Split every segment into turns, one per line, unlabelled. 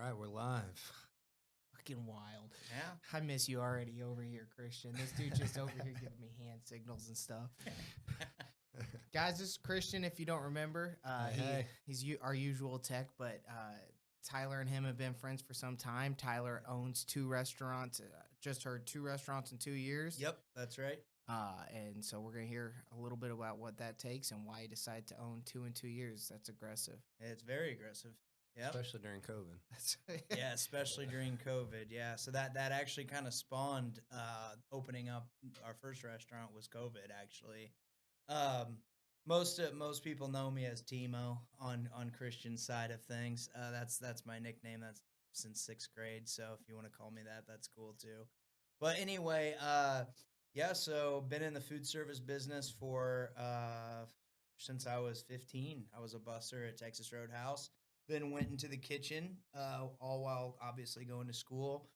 right, we're live.
Fucking wild.
Yeah.
I miss you already over here, Christian. This dude just over here giving me hand signals and stuff. Guys, this is Christian, if you don't remember.
Hey.
He's our usual tech, but Tyler and him have been friends for some time. Tyler owns 2 restaurants. Just heard 2 restaurants in 2 years.
Yep, that's right.
And so we're going to hear a little bit about what that takes and why he decided to own 2 in 2 years. That's aggressive.
It's very aggressive. Yep.
Especially during COVID.
Yeah, especially during COVID. Yeah, so that actually kind of spawned opening up our first restaurant was COVID. Actually, most people know me as Timo on Christian's side of things. That's my nickname. That's since 6th grade. So if you want to call me that, that's cool too. But anyway, yeah. So been in the food service business for since I was 15. I was a busser at Texas Roadhouse. Then went into the kitchen, all while obviously going to school.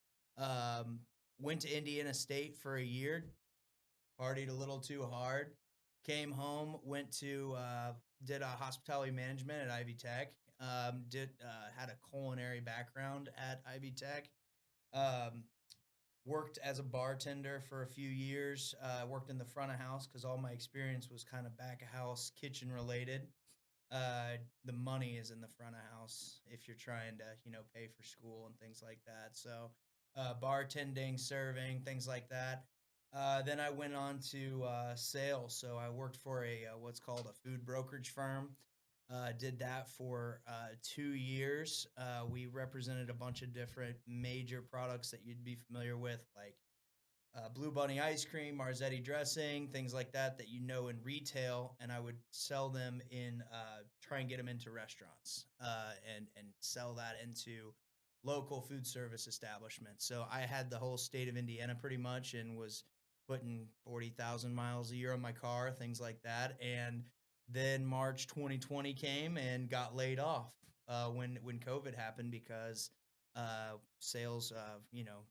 Went to Indiana State for a year, partied a little too hard. Came home, went to did a hospitality management at Ivy Tech. Had a culinary background at Ivy Tech. Worked as a bartender for a few years. Worked in the front of house because all my experience was kind of back of house, kitchen related. The money is in the front of house if you're trying to, pay for school and things like that. So, bartending, serving, things like that. Then I went on to sales. So I worked for what's called a food brokerage firm. Did that for 2 years. We represented a bunch of different major products that you'd be familiar with, like Blue Bunny ice cream, Marzetti dressing, things like that in retail, and I would sell them try and get them into restaurants and sell that into local food service establishments. So I had the whole state of Indiana pretty much and was putting 40,000 miles a year on my car, things like that. And then March 2020 came and got laid off when COVID happened because sales of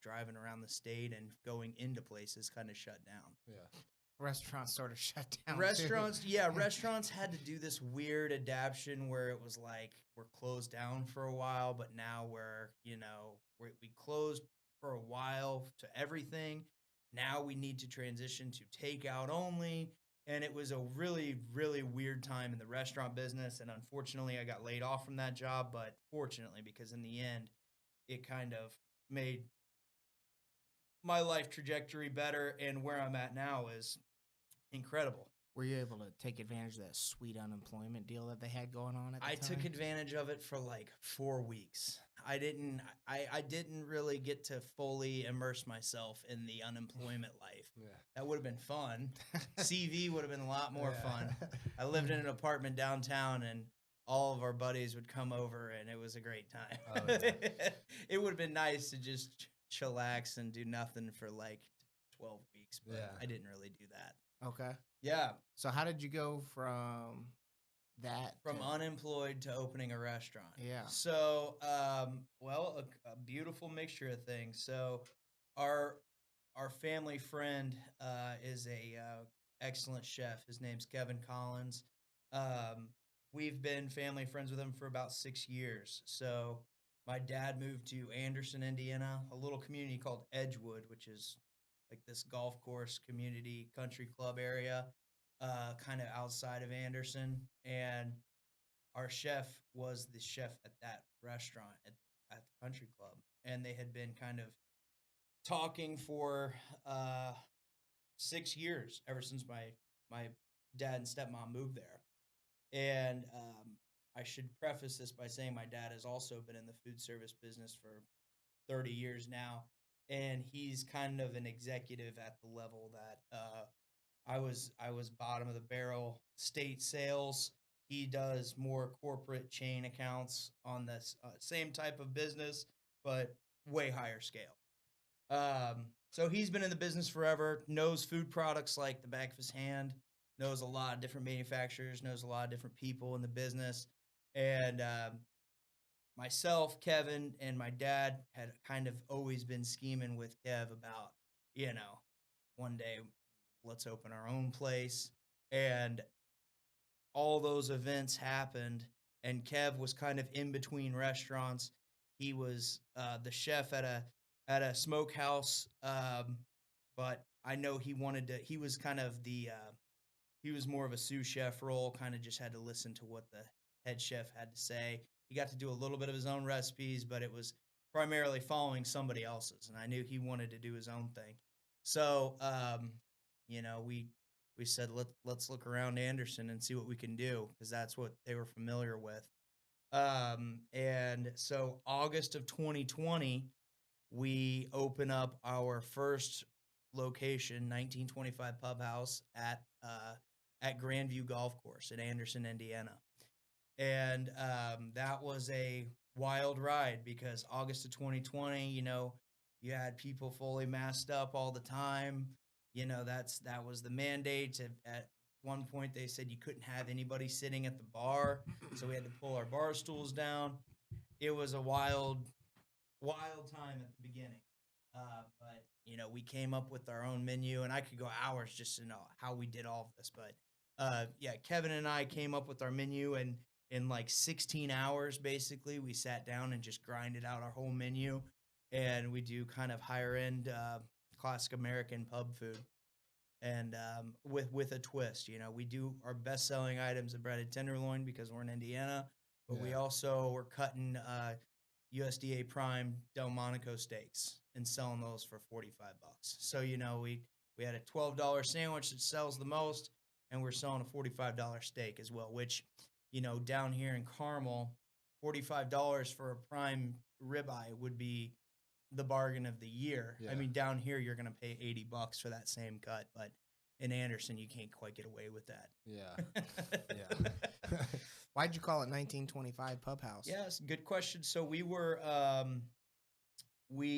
driving around the state and going into places kind of shut down.
Yeah.
Restaurants sort of shut down.
Restaurants, yeah, restaurants had to do this weird adaptation where it was like we're closed down for a while, but now we closed for a while to everything. Now we need to transition to takeout only. And it was a really, really weird time in the restaurant business. And unfortunately, I got laid off from that job. But fortunately, because in the end, it kind of made my life trajectory better. And where I'm at now is incredible.
Were you able to take advantage of that sweet unemployment deal that they had going on at the time?
I took advantage of it for like 4 weeks. I didn't really get to fully immerse myself in the unemployment life.
Yeah.
That would have been fun. CV would have been a lot more fun. I lived in an apartment downtown and all of our buddies would come over and it was a great time.
Oh, yeah.
It would have been nice to just chillax and do nothing for like 12 weeks, but I didn't really do that.
Okay.
Yeah.
So how did you go from that?
From unemployed to opening a restaurant.
Yeah.
So, a beautiful mixture of things. So our family friend is a excellent chef. His name's Kevin Collins. We've been family friends with him for about 6 years. So my dad moved to Anderson, Indiana, a little community called Edgewood, which is like this golf course community country club area, kind of outside of Anderson. And our chef was the chef at that restaurant at the country club. And they had been kind of talking for 6 years, ever since my dad and stepmom moved there. And I should preface this by saying my dad has also been in the food service business for 30 years now. And he's kind of an executive at the level that I was bottom of the barrel state sales. He does more corporate chain accounts on this same type of business, but way higher scale. So he's been in the business forever, knows food products like the back of his hand, knows a lot of different manufacturers, knows a lot of different people in the business. And myself, Kevin, and my dad had kind of always been scheming with Kev about, one day let's open our own place. And all those events happened, and Kev was kind of in between restaurants. He was the chef at a smokehouse, but I know he wanted to. He was kind of he was more of a sous chef role. Kind of just had to listen to what the head chef had to say. He got to do a little bit of his own recipes, but it was primarily following somebody else's. And I knew he wanted to do his own thing. So, we said let's look around Anderson and see what we can do, because that's what they were familiar with. And so August of 2020, we open up our first location, 1925 Pubhouse at Grandview Golf Course in Anderson, Indiana. And that was a wild ride, because August of 2020, you had people fully masked up all the time. That was the mandate. At one point, they said you couldn't have anybody sitting at the bar, so we had to pull our bar stools down. It was a wild time at the beginning. But we came up with our own menu, and I could go hours just to know how we did all of this. But Kevin and I came up with our menu, and in like 16 hours, basically, we sat down and just grinded out our whole menu. And we do kind of higher end, classic American pub food, and with a twist. We do our best selling items of breaded tenderloin because we're in Indiana, but we also were cutting USDA prime Delmonico steaks and selling those for $45. So we had a $12 sandwich that sells the most, and we're selling a $45 steak as well, which down here in Carmel, $45 for a prime ribeye would be the bargain of the year.
Yeah.
I mean, down here you're going to pay $80 for that same cut, but in Anderson you can't quite get away with that.
Yeah. Yeah.
Why'd you call it 1925 Pubhouse?
Yes, good question. So we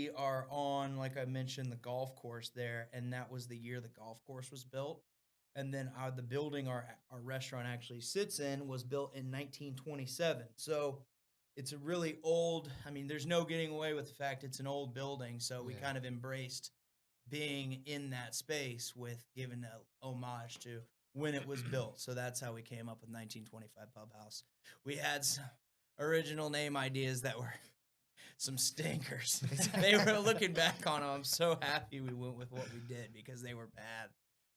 are on, like I mentioned, the golf course there, and that was the year the golf course was built. And then the building our restaurant actually sits in was built in 1927. So it's a really old, there's no getting away with the fact it's an old building. So we kind of embraced being in that space with giving a homage to when it was built. So that's how we came up with 1925 Pubhouse. We had some original name ideas that were some stinkers. They were, looking back on them, I'm so happy we went with what we did, because they were bad.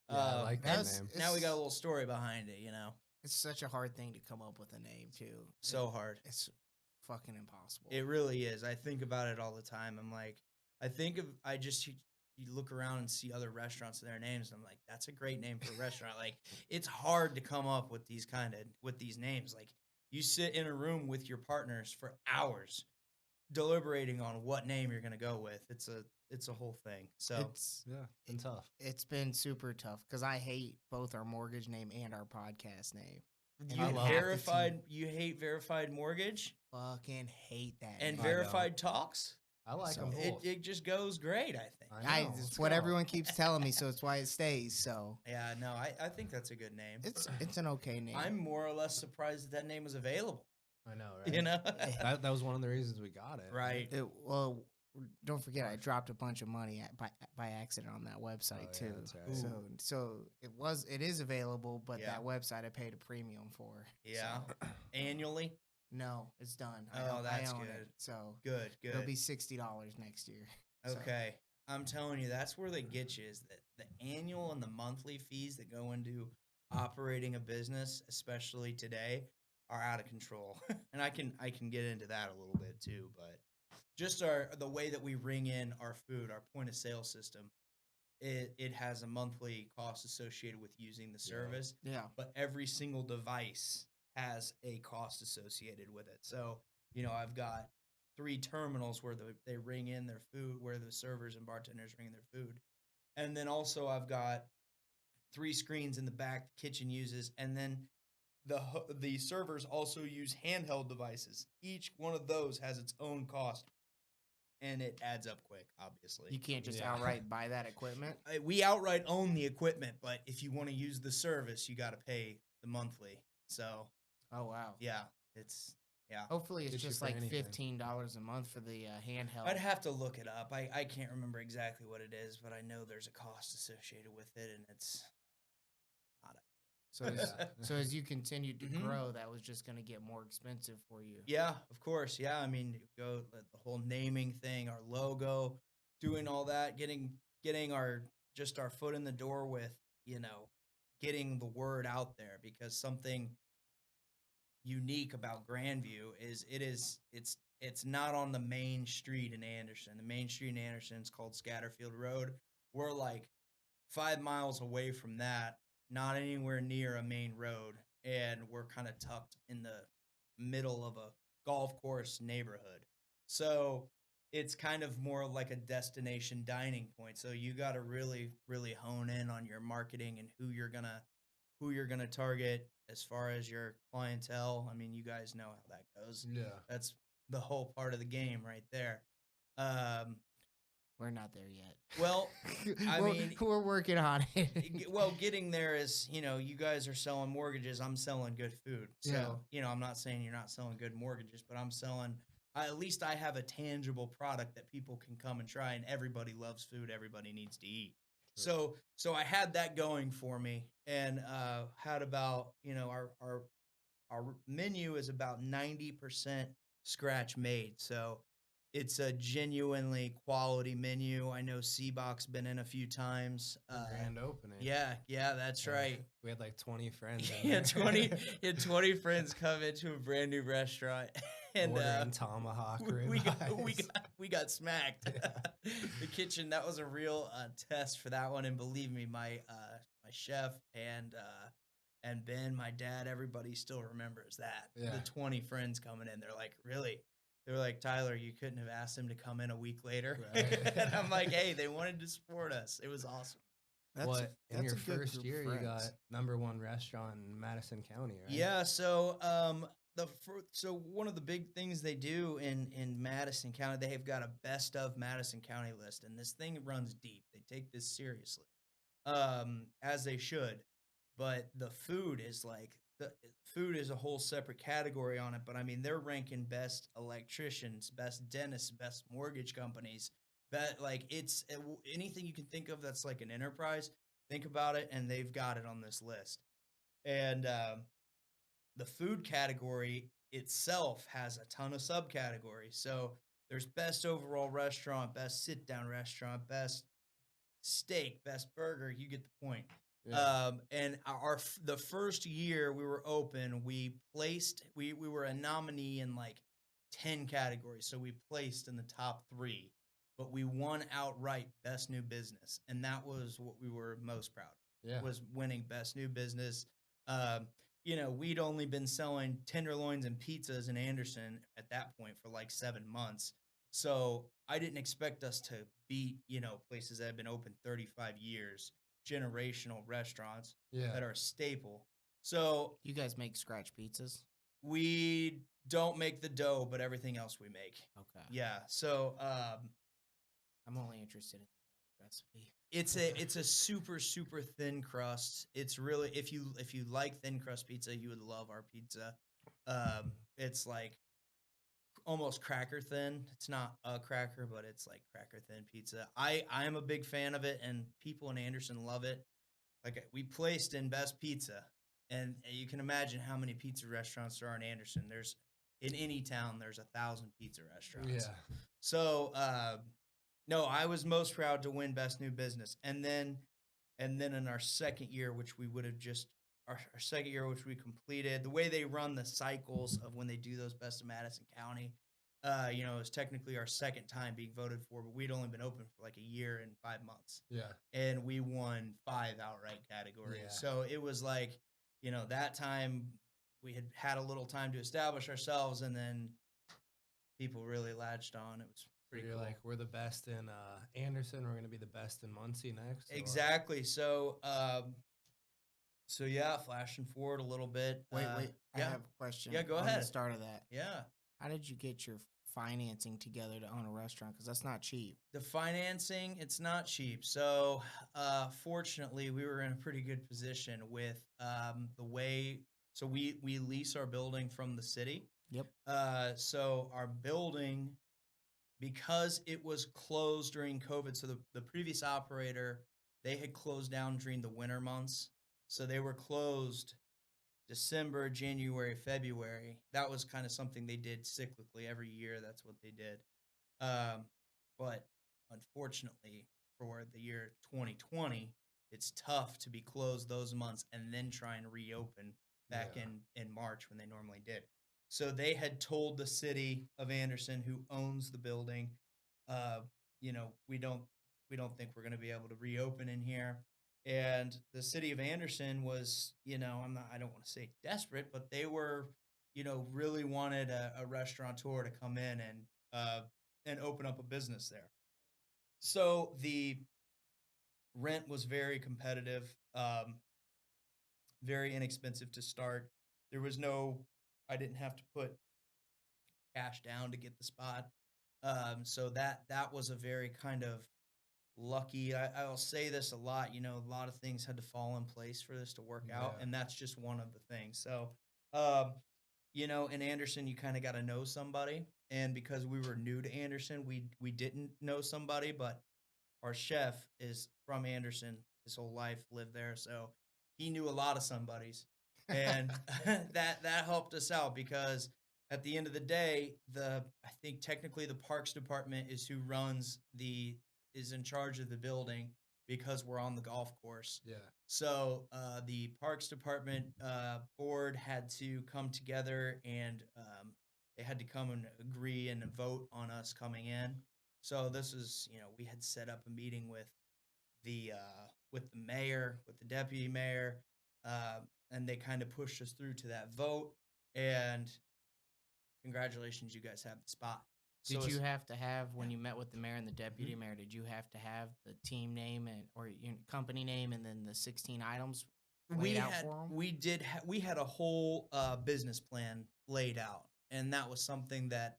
Yeah, I like that name.
Now we got a little story behind it,
It's such a hard thing to come up with a name, too.
So hard.
It's fucking impossible.
It really is. I think about it all the time. I'm like, you look around and see other restaurants and their names, and I'm like, that's a great name for a restaurant. Like, it's hard to come up with these names. Like, you sit in a room with your partners for hours deliberating on what name you're going to go with. It's a whole thing. So
it's
tough.
It's been super tough, because I hate both our mortgage name and our podcast name.
You hate Verified Mortgage?
Fucking hate that.
And
name.
Verified Talks?
I like them both.
It just goes great, I think.
It's what everyone keeps telling me, so it's why it stays. So
yeah, no, I think that's a good name.
It's an okay name.
I'm more or less surprised that name was available.
I know, right? That was one of the reasons we got it.
Right.
Well, don't forget, I dropped a bunch of money by accident on that website too.
That's right.
So it is available, but that website I paid a premium for.
Yeah.
So.
Annually?
No, it's done.
That's
I own
good.
it, so
good.
It'll be $60 next year.
Okay. So. I'm telling you, that's where they get you, is that the annual and the monthly fees that go into operating a business, especially today, are out of control. And I can get into that a little bit too, but just the way that we ring in our food, our point of sale system, it has a monthly cost associated with using the service.
Yeah.
But every single device has a cost associated with it. So, I've got 3 terminals where they ring in their food, where the servers and bartenders ring in their food. And then also I've got 3 screens in the back the kitchen uses, and then the servers also use handheld devices. Each one of those has its own cost, and it adds up quick, obviously.
You can't just outright buy that equipment?
We outright own the equipment, but if you want to use the service, you got to pay the monthly. So,
oh, wow.
Yeah,
Hopefully it's just like $15 a month for the handheld.
I'd have to look it up. I can't remember exactly what it is, but I know there's a cost associated with it, and it's not ideal.
So as you continued to
Mhm.
grow, that was just going to get more expensive for you.
Yeah, of course. Yeah, I mean, the whole naming thing, our logo, doing all that, getting our foot in the door with, you know, getting the word out there, because something unique about Grandview is it's not on the main street in Anderson. The main street in Anderson is called Scatterfield Road. We're like 5 miles away from that, not anywhere near a main road, and we're kind of tucked in the middle of a golf course neighborhood. So it's kind of more like a destination dining point. So you got to really, really hone in on your marketing and who you're gonna target as far as your clientele. I mean, you guys know how that goes.
Yeah.
That's the whole part of the game right there. Um,
We're not there yet.
Well, I mean,
we're working on it.
well, getting there is, you guys are selling mortgages. I'm selling good food. So,
Yeah.
I'm not saying you're not selling good mortgages, but I'm selling, at least I have a tangible product that people can come and try, and everybody loves food. Everybody needs to eat.
Sure.
So I had that going for me, and had about, our menu is about 90% scratch made. So it's a genuinely quality menu. I know Seabach's been in a few times.
Grand opening.
Yeah, that's right.
We had like 20 friends.
He had 20 friends come into a brand new restaurant, and
ordering tomahawk
we got smacked. The kitchen, that was a real test for that one, and believe me, my chef and Ben, my dad, everybody still remembers that.
Yeah.
The 20 friends coming in, they're like, really? They're like, Tyler, you couldn't have asked them to come in a week later.
Right.
And I'm like, hey, they wanted to support us. It was awesome.
In your
a good
first
group of
year, you got
friends.
#1 restaurant in Madison County, right?
Yeah, so so one of the big things they do in Madison County, they have got a best of Madison County list, and this thing runs deep. They take this seriously, as they should. But the food is a whole separate category on it. But I mean, they're ranking best electricians, best dentists, best mortgage companies. It's anything you can think of that's like an enterprise. Think about it, and they've got it on this list. And the food category itself has a ton of subcategories. So there's best overall restaurant, best sit down restaurant, best steak, best burger. You get the point.
Yeah.
And the first year we were open, we were a nominee in like 10 categories. So we placed in the top 3, but we won outright best new business. And that was what we were most proud of.
Yeah.
Was winning best new business. We'd only been selling tenderloins and pizzas in Anderson at that point for like 7 months. So I didn't expect us to beat, places that have been open 35 years. Generational restaurants that are a staple. So
You guys make scratch pizzas?
we don't make the dough, but everything else we make.
Okay.
Yeah. So
I'm only interested in the recipe.
it's a super, super thin crust. It's really, if you like thin crust pizza, you would love our pizza. It's like almost cracker thin. It's not a cracker, but it's like cracker thin pizza. I'm a big fan of it, and people in Anderson love it. Like, we placed in best pizza, and you can imagine how many pizza restaurants there are in Anderson. In any town, there's 1,000 pizza restaurants.
Yeah.
So, no, I was most proud to win best new business, and then in our second year, which we would have just. Our second year, which we completed, the way they run the cycles of when they do those best of Madison County, it was technically our second time being voted for, but we'd only been open for like a year and 5 months.
Yeah.
And we won 5 outright categories.
Yeah.
So it was like, that time we had a little time to establish ourselves, and then people really latched on. It was pretty
You're
cool.
like, we're the best in Anderson. We're going to be the best in Muncie next. Or?
Exactly. So yeah, flashing forward a little bit.
Wait. I
yeah.
have a question.
Yeah, go
on
ahead.
The start of that.
Yeah.
How did you get your financing together to own a restaurant? Because that's not cheap.
The financing, it's not cheap. So fortunately, we were in a pretty good position with the way. So we lease our building from the city.
Yep.
So our building, because it was closed during COVID, so the previous operator, they had closed down during the winter months. So they were closed December, January, February. That was kind of something they did cyclically every year. That's what they did. But unfortunately, for the year 2020, it's tough to be closed those months and then try and reopen back in March when they normally did. So they had told the city of Anderson, who owns the building, you know, we don't think we're going to be able to reopen in here. And the city of Anderson was, you know, I don't want to say desperate, but they were, you know, really wanted a restaurateur to come in and open up a business there. So the rent was very competitive, very inexpensive to start. There was I didn't have to put cash down to get the spot. So that was a very kind of lucky. I'll say this a lot, you know, a lot of things had to fall in place for this to work out, and that's just one of the things. So, you know, in Anderson, you kind of got to know somebody, and because we were new to Anderson, we didn't know somebody, but our chef is from Anderson. His whole life lived there, so he knew a lot of somebodies, and that helped us out because at the end of the day, I think technically the Parks Department is who is in charge of the building because we're on the golf course.
Yeah.
So the Parks Department board had to come together and they had to come and agree and vote on us coming in. So this is, you know, we had set up a meeting with the mayor, with the deputy mayor, and they kind of pushed us through to that vote. And congratulations, you guys have the spot.
Did you have to have, when you met with the mayor and the deputy mayor, did you have to have the team name or your company name and then the 16 items laid out for them?
We had a whole business plan laid out, and that was something that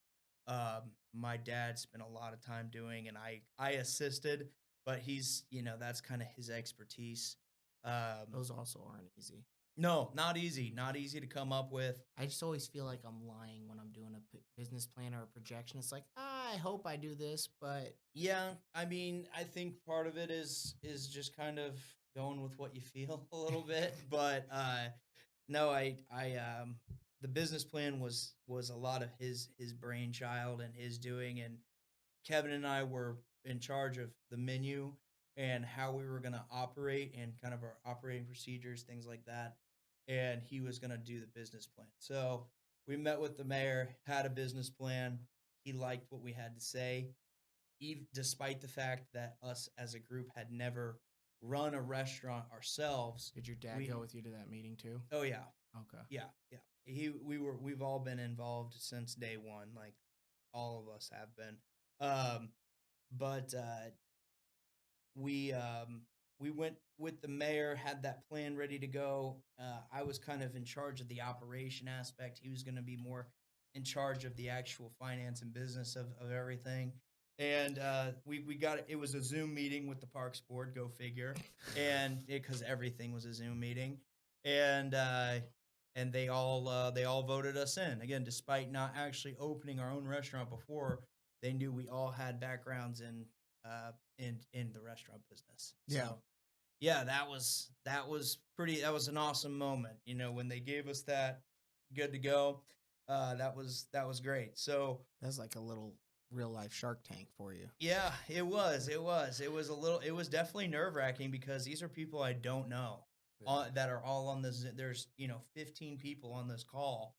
my dad spent a lot of time doing, and I assisted, but he's, you know, that's kind of his expertise.
Those also aren't easy.
No, not easy. Not easy to come up with.
I just always feel like I'm lying when I'm doing a business plan or a projection. It's like, I hope I do this, but
yeah, I mean, I think part of it is just kind of going with what you feel a little bit. But no, the business plan was a lot of his brainchild and his doing, and Kevin and I were in charge of the menu and how we were going to operate and kind of our operating procedures, things like that. And he was going to do the business plan. So we met with the mayor, had a business plan. He liked what we had to say, despite the fact that us as a group had never run a restaurant ourselves.
Did your dad go with you to that meeting too?
Oh yeah.
Okay.
Yeah. We've all been involved since day one, like all of us have been. But we went with the mayor, had that plan ready to go. I was kind of in charge of the operation aspect. He was going to be more in charge of the actual finance and business of everything. And we got it. It was a Zoom meeting with the Parks Board, go figure, and because everything was a Zoom meeting, and they all voted us in again, despite not actually opening our own restaurant before. They knew we all had backgrounds in the restaurant business.
Yeah.
So, yeah, that was an awesome moment. You know, when they gave us that good to go, that was great. So
that's like a little real life Shark Tank for you.
Yeah, it was definitely nerve-wracking because these are people I don't know that are all on this. There's, 15 people on this call,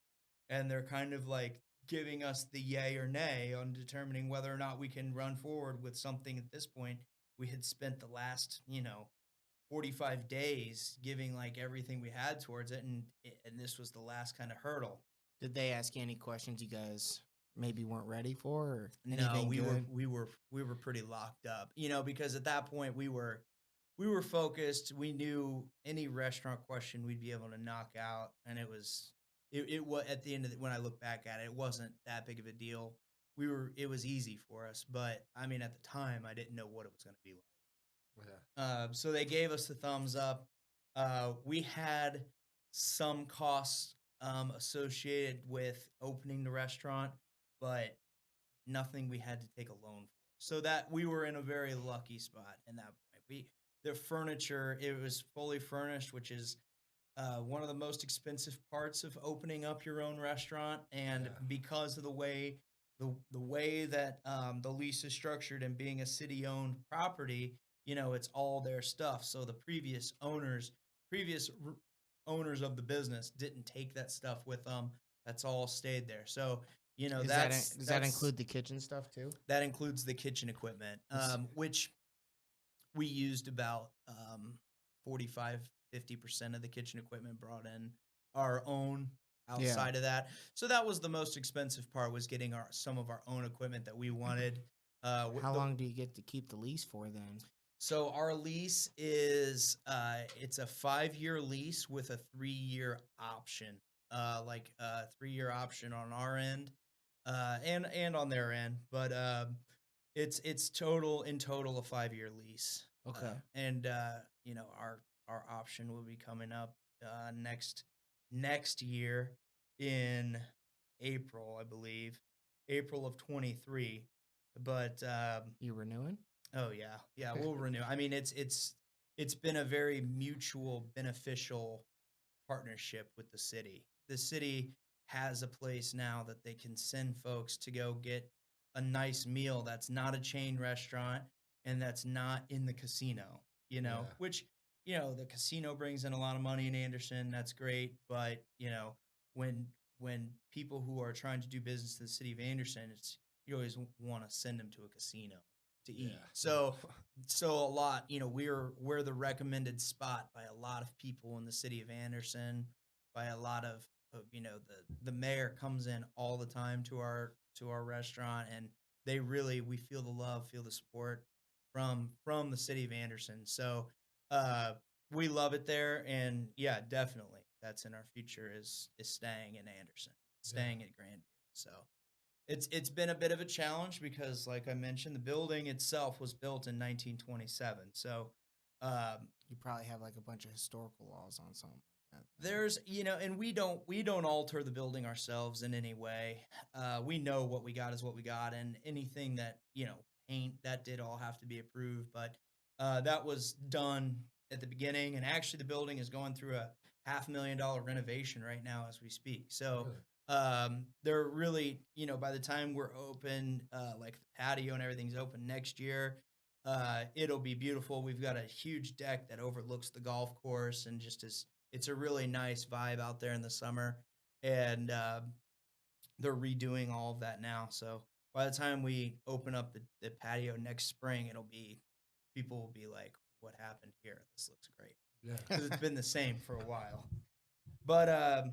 and they're kind of like giving us the yay or nay on determining whether or not we can run forward with something at this point. We had spent the last, 45 days giving like everything we had towards it, and this was the last kind of hurdle.
Did they ask you any questions you guys maybe weren't ready for? Or
no, we were pretty locked up, because at that point we were focused. We knew any restaurant question we'd be able to knock out, and it was at the end of when I look back at it, it wasn't that big of a deal. It was easy for us, but I mean, at the time I didn't know what it was going to be like. Yeah. So they gave us the thumbs up. We had some costs associated with opening the restaurant, but nothing we had to take a loan for. So that we were in a very lucky spot in that point. the furniture, it was fully furnished, which is one of the most expensive parts of opening up your own restaurant. And because of the way that the lease is structured and being a city owned property, it's all their stuff. So the previous owners of the business didn't take that stuff with them. That's all stayed there. So
does that include the kitchen stuff too?
That includes the kitchen equipment, which we used about 45-50% of the kitchen equipment brought in our own outside of that. So that was the most expensive part, was getting some of our own equipment that we wanted.
How long do you get to keep the lease for then?
So our lease is it's a 5-year lease with a 3-year option, like a 3-year option on our end, and on their end. But it's total a 5-year lease.
Okay.
And our option will be coming up next year in April, I believe, April of 23. But
you renewing?
Oh yeah, we'll renew. I mean, it's been a very mutual beneficial partnership with the city. The city has a place now that they can send folks to go get a nice meal that's not a chain restaurant and that's not in the casino, which, the casino brings in a lot of money in Anderson. That's great. But, when people who are trying to do business in the city of Anderson, you always want to send them to a casino to eat. So a lot, we're the recommended spot by a lot of people in the city of Anderson, by a lot of the mayor comes in all the time to our restaurant, and we feel the love, feel the support from the city of Anderson. So we love it there, and yeah, definitely that's in our future is staying in Anderson, staying at Grandview. So it's been a bit of a challenge because, like I mentioned, the building itself was built in 1927. So
you probably have like a bunch of historical laws on something like that.
There's, and we don't alter the building ourselves in any way. We know what we got is what we got, and anything that, paint, that did all have to be approved. But that was done at the beginning, and actually the building is going through a $500,000 renovation right now as we speak. So they're really, by the time we're open, like the patio and everything's open next year, it'll be beautiful. We've got a huge deck that overlooks the golf course, and it's a really nice vibe out there in the summer. And they're redoing all of that now. So by the time we open up the patio next spring, people will be like, what happened here? This looks great. Yeah. Because it's been the same for a while. But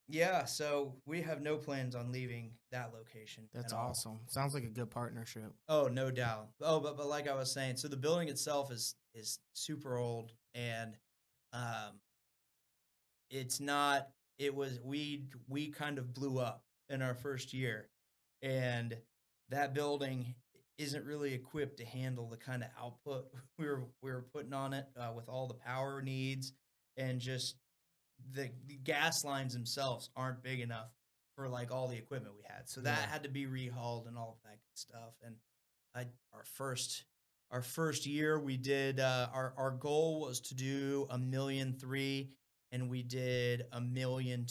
yeah, so we have no plans on leaving that location.
That's awesome. Sounds like a good partnership.
Oh, no doubt. Oh, but like I was saying, so the building itself is super old, and we kind of blew up in our first year, and that building isn't really equipped to handle the kind of output we were putting on it, with all the power needs, and just the gas lines themselves aren't big enough for like all the equipment we had. So that had to be rehauled and all of that good stuff. And our first year we did, our goal was to do $1.3 million, and we did $1.2 million.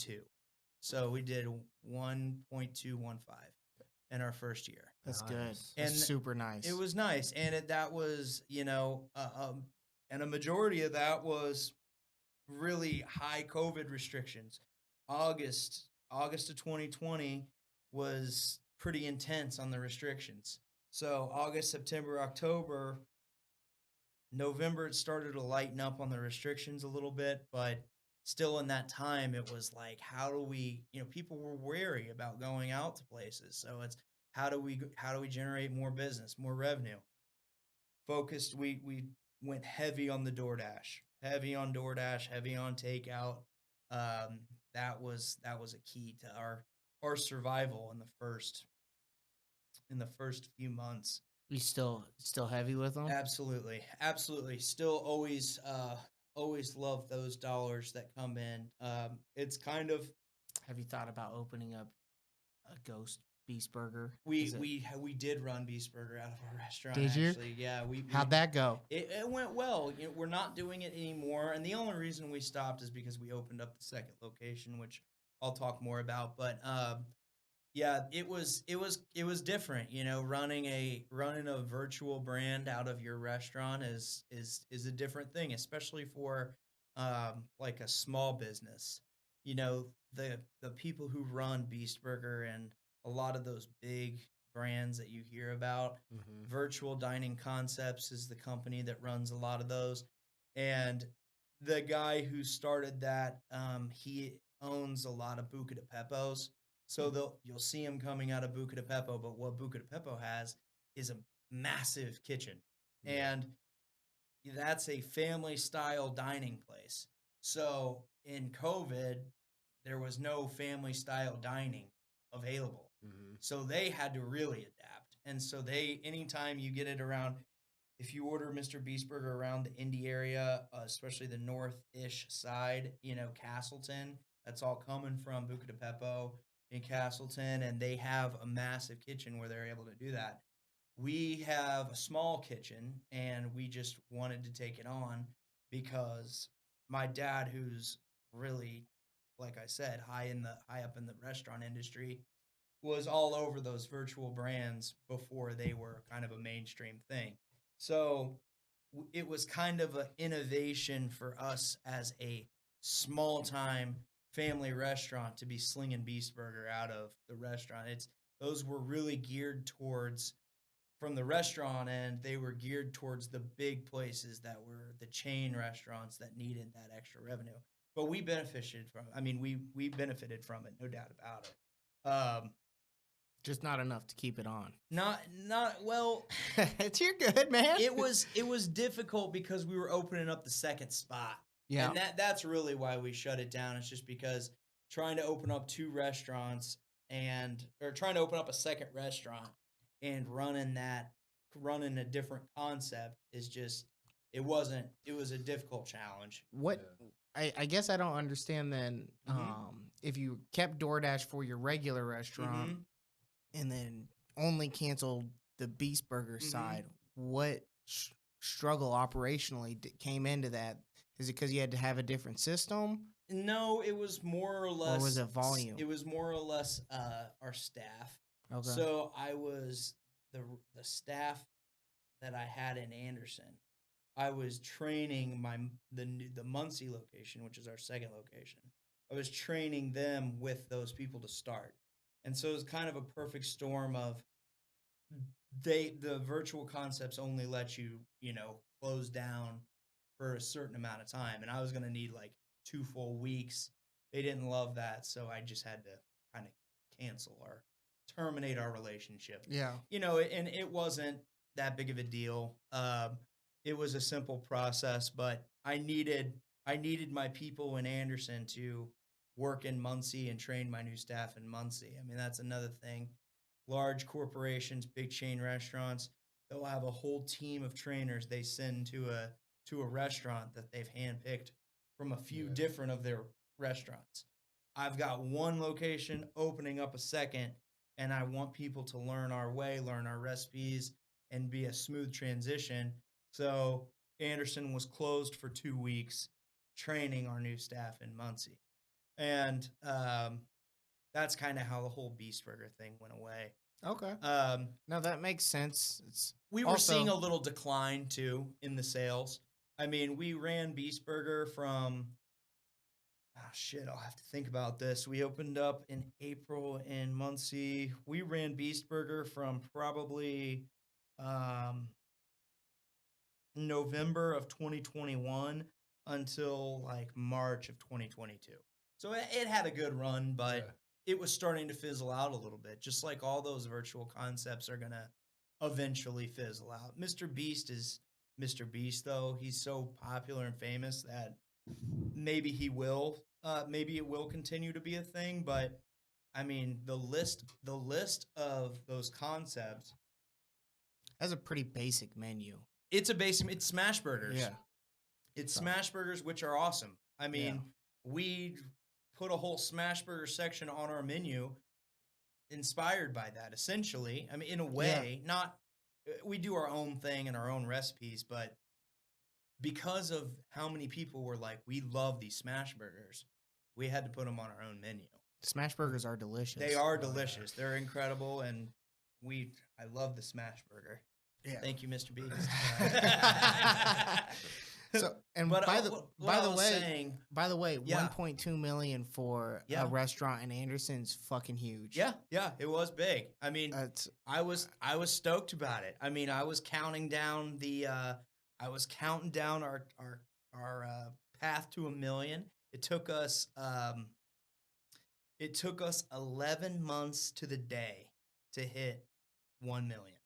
So we did 1.215 in our first year.
That's good. And that's super nice.
It was nice. And that was, and a majority of that was really high COVID restrictions. August of 2020 was pretty intense on the restrictions. So August, September, October, November, it started to lighten up on the restrictions a little bit, but still in that time, it was like, how do we, people were wary about going out to places. So it's, how do we generate more business, more revenue? Focused, we went heavy on the DoorDash, heavy on takeout. That was a key to our survival in the first few months.
You still heavy with them?
Absolutely. Still always love those dollars that come in. It's kind of.
Have you thought about opening up a ghost Beast Burger?
We did run Beast Burger out of our restaurant.
Did you?
Actually, yeah.
How'd that go?
It went well. You know, we're not doing it anymore, and the only reason we stopped is because we opened up the second location, which I'll talk more about. But yeah, it was different. You know, running a virtual brand out of your restaurant is a different thing, especially for like a small business. You know, the people who run Beast Burger and a lot of those big brands that you hear about. Virtual Dining Concepts is the company that runs a lot of those. And the guy who started that, he owns a lot of Buca de Beppo's. So you'll see him coming out of Buca de Beppo, but what Buca de Beppo has is a massive kitchen. And that's a family-style dining place. So in COVID, there was no family-style dining available. So they had to really adapt. And so anytime you get it around, if you order Mr. Beast Burger around the Indy area, especially the north-ish side, you know, Castleton, that's all coming from Buca de Beppo in Castleton, and they have a massive kitchen where they're able to do that. We have a small kitchen, and we just wanted to take it on because my dad, who's really, like I said, high up in the restaurant industry, was all over those virtual brands before they were kind of a mainstream thing. So it was kind of an innovation for us as a small-time family restaurant to be slinging Beast Burger out of the restaurant. Those were really geared towards, from the restaurant end, they were geared towards the big places that were the chain restaurants that needed that extra revenue. But we benefited from it. I mean, we benefited from it, no doubt about it.
Just not enough to keep it on.
Not well.
You're good, man.
It was difficult because we were opening up the second spot.
Yeah.
And that's really why we shut it down. It's just because trying to open up two restaurants or trying to open up a second restaurant and running a different concept is just, it was a difficult challenge.
I guess I don't understand then. If you kept DoorDash for your regular restaurant and then only canceled the Beast Burger side, what struggle operationally came into that? Is it because you had to have a different system?
No, it was more or less.
Or was it volume?
It was more or less our staff.
Okay.
So I was the staff that I had in Anderson. I was training the Muncie location, which is our second location. I was training them with those people to start. And so it was kind of a perfect storm of the virtual concepts only let you, close down for a certain amount of time. And I was going to need like 2 full weeks. They didn't love that. So I just had to kind of cancel or terminate our relationship.
Yeah.
And it wasn't that big of a deal. It was a simple process, but I needed my people in Anderson to work in Muncie and train my new staff in Muncie. I mean, that's another thing. Large corporations, big chain restaurants, they'll have a whole team of trainers they send to a restaurant that they've handpicked from a few different of their restaurants. I've got one location opening up a second, and I want people to learn our way, learn our recipes, and be a smooth transition. So Anderson was closed for 2 weeks, training our new staff in Muncie. And that's kind of how the whole Beast Burger thing went away.
Okay. No, that makes sense.
We were seeing a little decline, too, in the sales. I mean, we ran Beast Burger from, I'll have to think about this. We opened up in April in Muncie. We ran Beast Burger from probably November of 2021 until like March of 2022. So it had a good run, but it was starting to fizzle out a little bit, just like all those virtual concepts are going to eventually fizzle out. Mr. Beast is Mr. Beast, though. He's so popular and famous that maybe it will continue to be a thing. But I mean, the list of those concepts
has a pretty basic menu.
It's smash burgers.
Yeah.
It's smash burgers, which are awesome. I mean, we put a whole smash burger section on our menu. inspired by that, essentially. I mean, in a way, not we do our own thing and our own recipes, but because of how many people were like, we love these smash burgers, we had to put them on our own menu.
Smash burgers are delicious.
They are delicious. They're incredible, and I love the smash burger. Yeah. Thank you, Mr. Beast.
So, and
but,
by the way,
yeah.
1.2 million for a restaurant in Anderson's fucking huge.
Yeah, it was big. I mean, I was stoked about it. I mean, I was counting down our path to 1 million. It took us 11 months to the day to hit 1 million,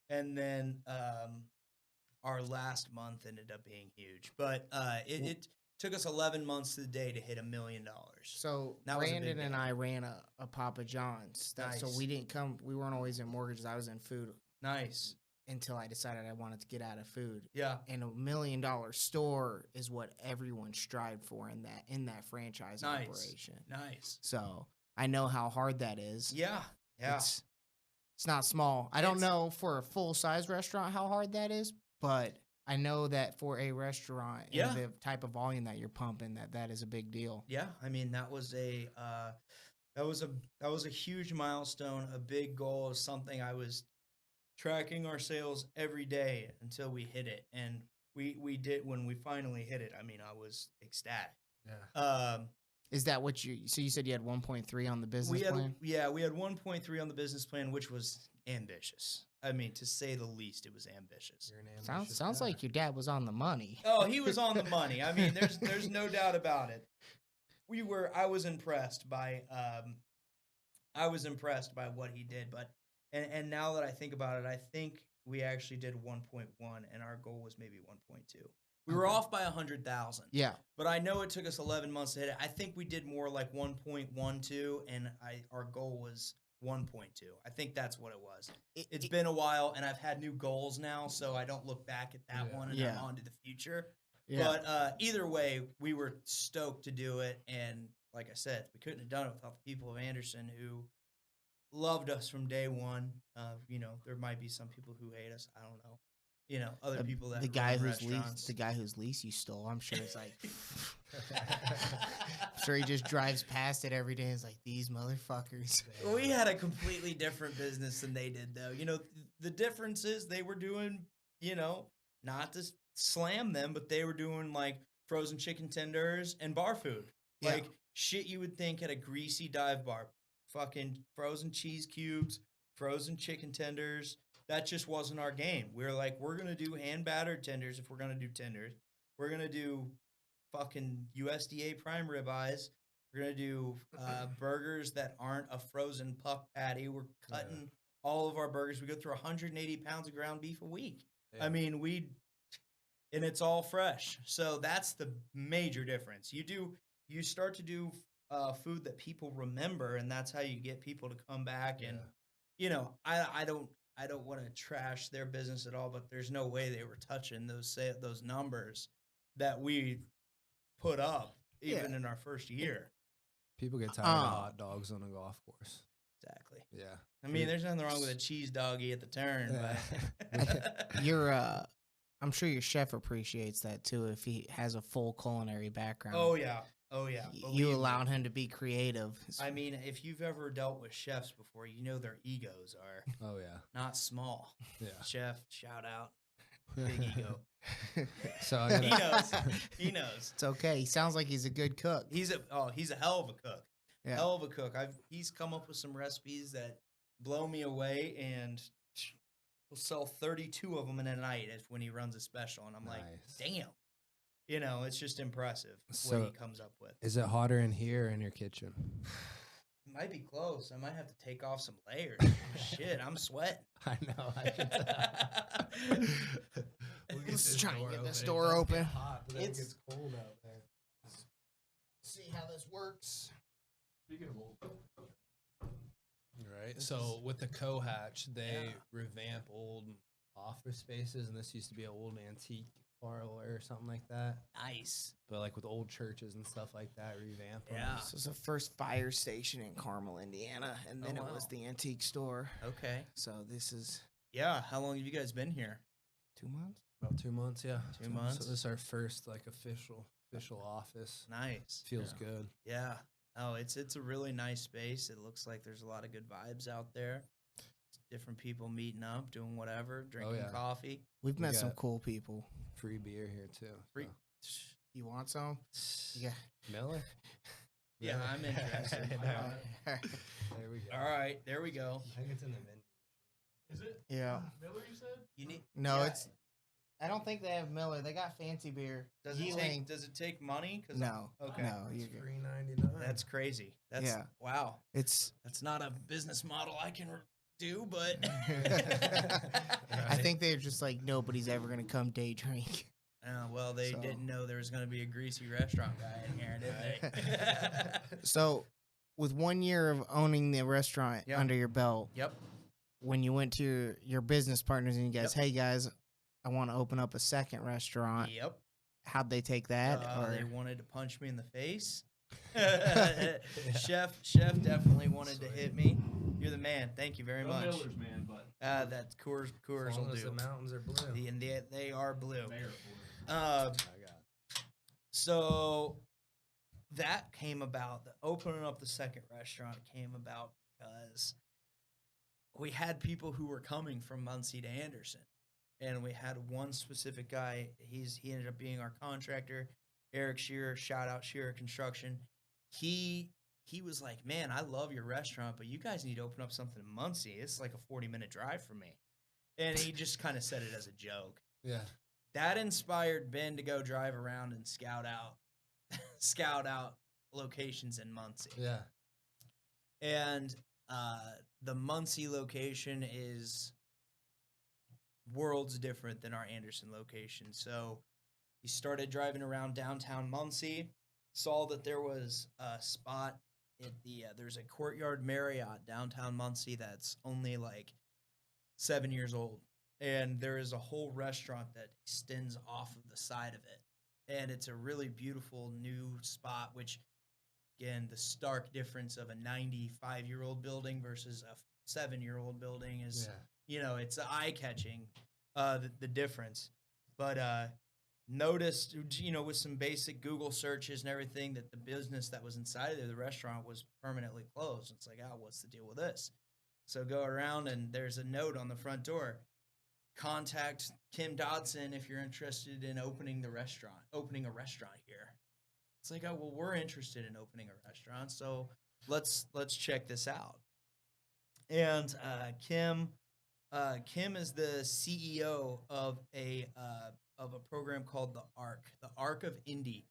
and then our last month ended up being huge, but it took us 11 months to the day to hit $1 million.
So Brandon and I ran a Papa John's.
Nice.
So we weren't always in mortgages. I was in food.
Nice.
Until I decided I wanted to get out of food.
Yeah.
And $1 million store is what everyone strived for in that franchise operation.
Nice.
So I know how hard that is.
Yeah.
It's not small. I don't know for a full-size restaurant how hard that is, but I know that for a restaurant and the type of volume that you're pumping, that is a big deal.
Yeah, I mean that was a huge milestone, a big goal, something I was tracking our sales every day until we hit it, and we did. When we finally hit it, I mean, I was ecstatic.
Yeah. Is that what you? So you said you had 1.3 on the business plan?
Yeah, we had 1.3 on the business plan, which was ambitious. I mean, to say the least, it was ambitious.
Sounds like your dad was on the money.
Oh, he was on the money. I mean, there's no doubt about it. I was impressed by what he did, but and now that I think about it, I think we actually did 1.1, and our goal was maybe 1.2. We were off by 100,000.
Yeah, but
I know it took us 11 months to hit it. I think we did more like 1.12, and our goal was 1.2. I think that's what it was. It's been a while, and I've had new goals now, so I don't look back at that one and I'm on to the future. Yeah. But either way, we were stoked to do it, and like I said, we couldn't have done it without the people of Anderson who loved us from day one. There might be some people who hate us. I don't know. Other people that
the guy whose lease you stole. I'm sure it's like, I'm sure he just drives past it every day. And it's like, these motherfuckers.
We had a completely different business than they did, though. The difference is they were doing, not to slam them, but they were doing like frozen chicken tenders and bar food, like shit you would think at a greasy dive bar. Fucking frozen cheese cubes, frozen chicken tenders. That just wasn't our game. We were like, we're going to do hand-battered tenders if we're going to do tenders. We're going to do fucking USDA prime ribeyes. We're going to do burgers that aren't a frozen puck patty. We're cutting all of our burgers. We go through 180 pounds of ground beef a week. Yeah. I mean, and it's all fresh. So that's the major difference. You start to do food that people remember, and that's how you get people to come back. And, I don't want to trash their business at all, but there's no way they were touching those numbers that we put up even in our first year.
People get tired of hot dogs on a golf course.
Exactly.
Yeah.
I mean, there's nothing wrong with a cheese doggy at the turn.
But I'm sure your chef appreciates that too if he has a full culinary background.
Oh yeah.
You allowed him to be creative.
I mean, if you've ever dealt with chefs before, their egos are not small. Yeah. Chef, shout out. Big ego.
So
he knows.
It's okay. He sounds like he's a good cook.
He's a hell of a cook. Yeah. Hell of a cook. He's come up with some recipes that blow me away, and he'll sell 32 of them in a night when he runs a special, and I'm like, damn. It's just impressive what he comes up with.
Is it hotter in here or in your kitchen?
It might be close. I might have to take off some layers. Shit, I'm sweating.
I know.
Let's try and get this door open.
Hot, but it gets cold out there.
See how this works.
Speaking of old. Right. So with the Cohatch, they revamp old office spaces, and this used to be an old antique parlor or something like that.
Nice.
But like with old churches and stuff like that, revamp 'em.
Yeah.
This was the first fire station in Carmel, Indiana, and then it was
wow.
the antique store.
Okay.
So this is
Yeah. How long have you guys been here?
2 months.
About 2 months, yeah.
2 months?
So this is our first like official office.
Nice.
Feels good.
Yeah. Oh, it's a really nice space. It looks like there's a lot of good vibes out there. Different people meeting up, doing whatever, drinking
yeah.
coffee.
We've met some
got-
cool people.
Free beer here too.
Free.
so.
You want some? Yeah.
Miller?
Yeah,
Miller?
I'm interested.
I know. There we go.
All right, there we go.
I think it's in the menu.
Is it
Yeah.
Miller? You said?
You need.
No,
yeah.
it's. I don't think they have Miller. They got fancy beer.
Does it
Yeeling-
take? Does it take money? 'Cause
No.
Okay.
No.
It's
You're good.
$3.99.
That's crazy. That's
Yeah.
wow.
It's.
That's not a business model I can do, but
I think they're just like nobody's ever gonna come day drink.
well, they
So-
didn't know there was going to be a greasy restaurant guy in here, did they?
So, with 1 year of owning the restaurant
Yeah.
under your belt,
Yep.
when you went to your business partners and you guys,
Yep.
hey guys, I want to open up a second restaurant.
Yep.
How'd they take that?
They
or
wanted to punch me in the face. Chef definitely wanted to hit me. You're the man. Thank you very
No
much.
Millers, man, but
That Coors
As long
will
as
do.
the mountains are blue.
And they are blue.
mayor for
Uh,
I got
so that came about. The opening up the second restaurant came about because we had people who were coming from Muncie to Anderson, and we had one specific guy. He ended up being our contractor, Eric Shearer. Shout out Shearer Construction. He was like, man, I love your restaurant, but you guys need to open up something in Muncie. It's like a 40-minute drive for me, and he just kind of said it as a joke.
Yeah.
That inspired Ben to go drive around and scout out locations in Muncie.
Yeah.
And the Muncie location is worlds different than our Anderson location. So he started driving around downtown Muncie, saw that there was a spot at there's a Courtyard Marriott downtown Muncie that's only like 7 years old. And there is a whole restaurant that extends off of the side of it. And it's a really beautiful new spot, which, again, the stark difference of a 95-year-old building versus a 7-year-old building is, it's eye-catching, the difference. But noticed, with some basic Google searches and everything, that the business that was inside of there, the restaurant, was permanently closed. It's like, what's the deal with this? So go around, and there's a note on the front door. Contact Kim Dodson if you're interested in opening a restaurant here. It's like, well, we're interested in opening a restaurant, so let's check this out. And Kim is the CEO of a program called the Arc of Indy.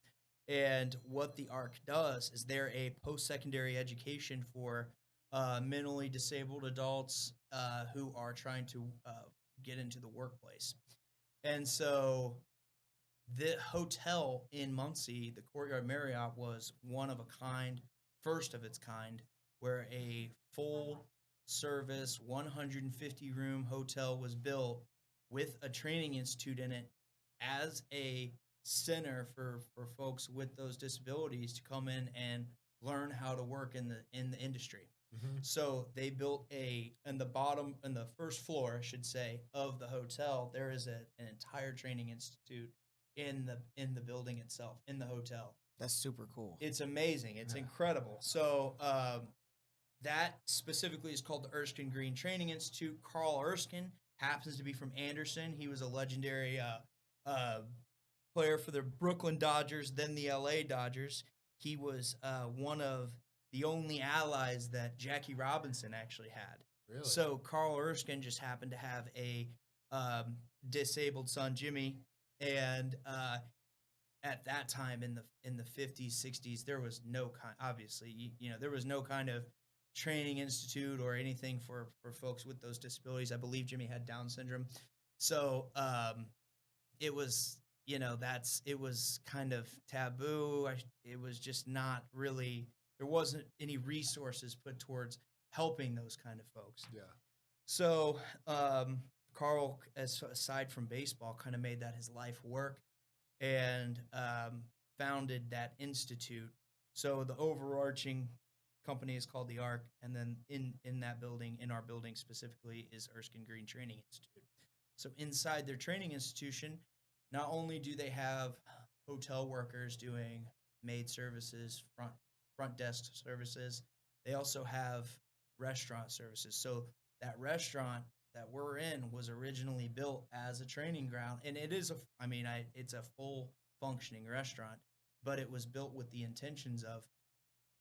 And what the Arc does is they're a post-secondary education for mentally disabled adults who are trying to get into the workplace. And so the hotel in Muncie, the Courtyard Marriott, was one of a kind, first of its kind, where a full service 150-room hotel was built with a training institute in it as a center for folks with those disabilities to come in and learn how to work in the industry.
Mm-hmm.
So they built in the first floor, I should say, of the hotel, there is an entire training institute in the building itself, in the hotel.
That's super cool.
It's amazing. It's incredible. So that specifically is called the Erskine Green Training Institute. Carl Erskine happens to be from Anderson. He was a legendary player for the Brooklyn Dodgers, then the LA Dodgers. He was one of the only allies that Jackie Robinson actually had.
Really?
So Carl Erskine just happened to have a disabled son, Jimmy, and at that time in the 50s, 60s, there was no kind. Obviously, there was no kind of training institute or anything for folks with those disabilities. I believe Jimmy had Down syndrome, so it was it was kind of taboo. It was just not really. There wasn't any resources put towards helping those kind of folks.
Yeah.
So Carl, aside from baseball, kind of made that his life work, and founded that institute. So the overarching company is called the Arc, and then in that building, in our building specifically, is Erskine Green Training Institute. So inside their training institution, not only do they have hotel workers doing maid services, front desk services, they also have restaurant services. So that restaurant that we're in was originally built as a training ground, and it is it's a full functioning restaurant, but it was built with the intentions of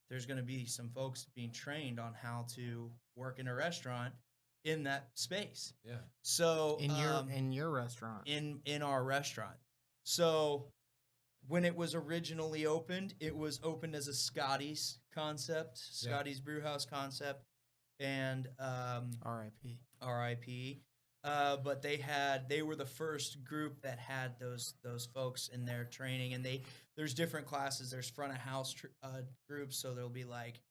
there's going to be some folks being trained on how to work in a restaurant in that space.
Yeah.
So
in your restaurant.
in our restaurant. So when it was originally opened, it was opened as a Scotty's concept, Scotty's Brewhouse concept, and
R.I.P.
RIP. But they were the first group that had those folks in their training, and there's different classes. There's front of house groups, so there'll be like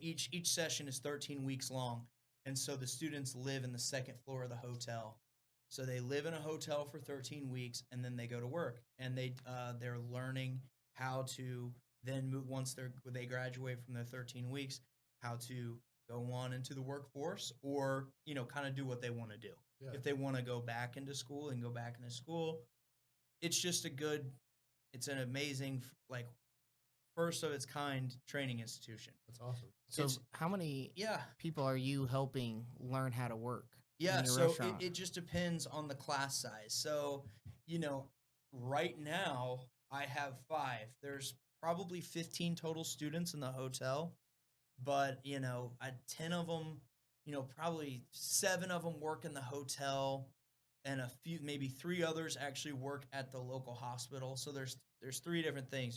each session is 13 weeks long, and so the students live in the second floor of the hotel. So they live in a hotel for 13 weeks, and then they go to work, and they're learning how to then move once they graduate from their 13 weeks, how to go on into the workforce, or kind of do what they want to do.
Yeah.
If they want to go back into school and go back into school, it's an amazing, like, first of its kind training institution.
That's awesome.
So
It's-
how many people are you helping learn how to work?
Yeah,
in your
so
restaurant?
it just depends on the class size. So, right now I have 5. There's probably 15 total students in the hotel, but 10 of them, probably 7 of them work in the hotel, and a few, maybe 3 others actually work at the local hospital. So there's 3 different things.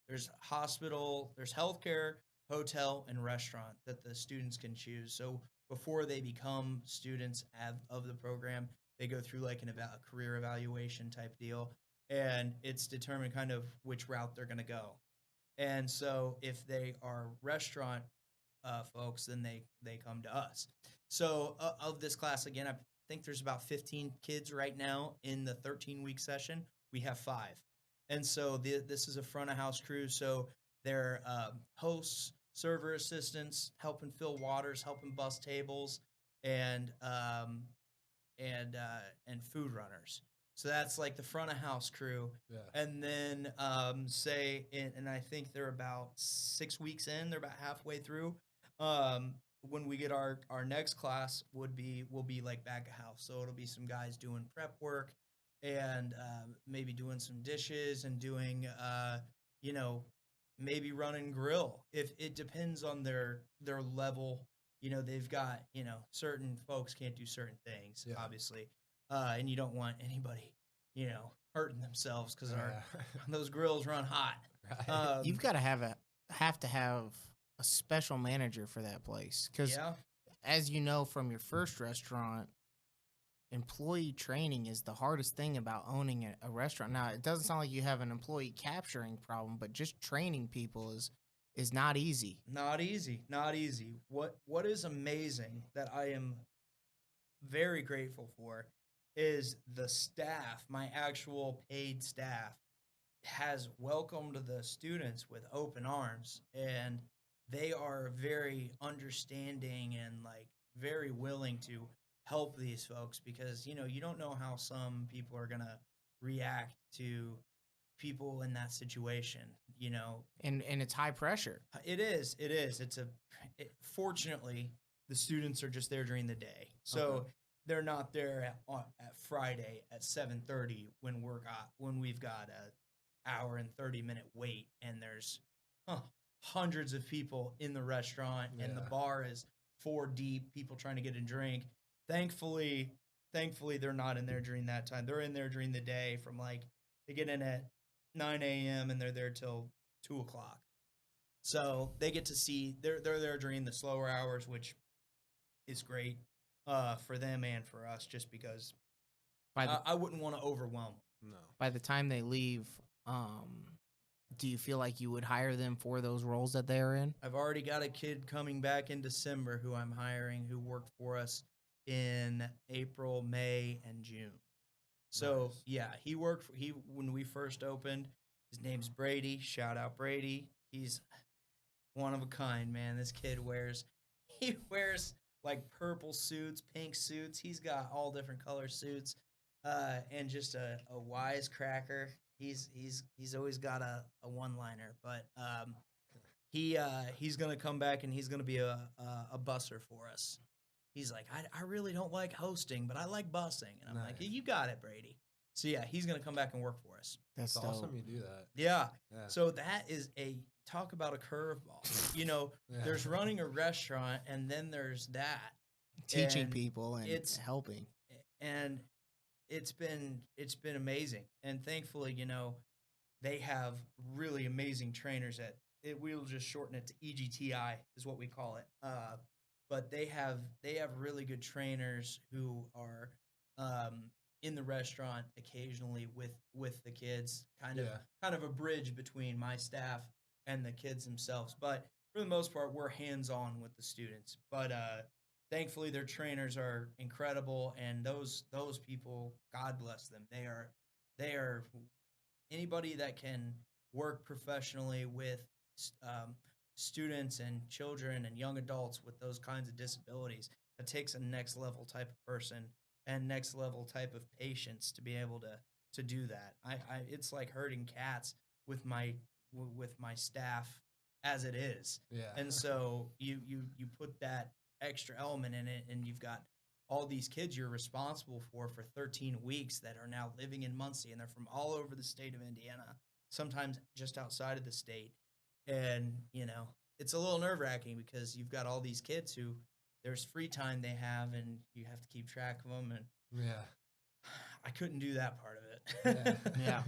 There's hospital, there's healthcare, hotel, and restaurant that the students can choose. So before they become students of the program, they go through like a career evaluation type deal, and it's determined kind of which route they're going to go. And so if they are restaurant folks, then they come to us. So of this class, again, I think there's about 15 kids right now in the 13-week session. We have 5. And so this is a front of house crew. So they're hosts, server assistants, helping fill waters, helping bus tables, and food runners. So that's like the front of house crew.
Yeah.
And then and I think they're about 6 weeks in, they're about halfway through. When we get our next class we'll be like back of house. So it'll be some guys doing prep work, and maybe doing some dishes, and doing maybe running grill. If it depends on their level. They've got, certain folks can't do certain things, obviously. And you don't want anybody, hurting themselves because those grills run hot.
Right.
You've got to have a special manager for that place, because as you know from your first restaurant, employee training is the hardest thing about owning a restaurant. Now, it doesn't sound like you have an employee capturing problem, but just training people is not easy.
Not easy. What is amazing that I am very grateful for is the staff, my actual paid staff, has welcomed the students with open arms, and they are very understanding and like very willing to help these folks, because you don't know how some people are going to react to people in that situation,
And it's high pressure.
It is. Fortunately, the students are just there during the day, so they're not there at Friday at 7:30 when we've got a hour and 30-minute wait, and there's hundreds of people in the restaurant, and the bar is 4 deep, people trying to get a drink. Thankfully, they're not in there during that time. They're in there during the day from they get in at 9 a.m. and they're there till 2 o'clock. So they get to see, they're there during the slower hours, which is great for them and for us, just because I wouldn't want to overwhelm them.
No.
By the time they leave, do you feel like you would hire them for those roles that they're in?
I've already got a kid coming back in December who I'm hiring, who worked for us in April, May, and June. So
Nice.
yeah, he worked for when we first opened. His name's Brady. Shout out Brady. He's one of a kind, man. This kid he wears like purple suits, pink suits. He's got all different color suits, and just a wisecracker. He's always got a one liner, but he's gonna come back and he's gonna be a busser for us. He's like, I really don't like hosting, but I like bussing, and I'm like,
Nice.
you got it, Brady. So yeah, he's gonna come back and work for us.
That's
It's
dope.
awesome you do that.
Yeah.
Yeah.
So that is talk about a curveball.
Yeah.
There's running a restaurant, and then there's that.
Teaching
And
people and
it's-
helping.
And it's been amazing. And thankfully, they have really amazing trainers at it. We'll just shorten it to EGTI is what we call it. But they have really good trainers who are in the restaurant occasionally with the kids, kind of a bridge between my staff and the kids themselves. But for the most part, we're hands-on with the students. But thankfully, their trainers are incredible, and those people, God bless them. They are anybody that can work professionally with students and children and young adults with those kinds of disabilities. It takes a next level type of person and next level type of patience to be able to do that. It's like herding cats with my staff as it is.
Yeah.
And so you put that extra element in it, and you've got all these kids you're responsible for 13 weeks that are now living in Muncie, and they're from all over the state of Indiana, sometimes just outside of the state. And, it's a little nerve-wracking because you've got all these kids who there's free time they have, and you have to keep track of them. And
Yeah.
I couldn't do that part of it.
Yeah.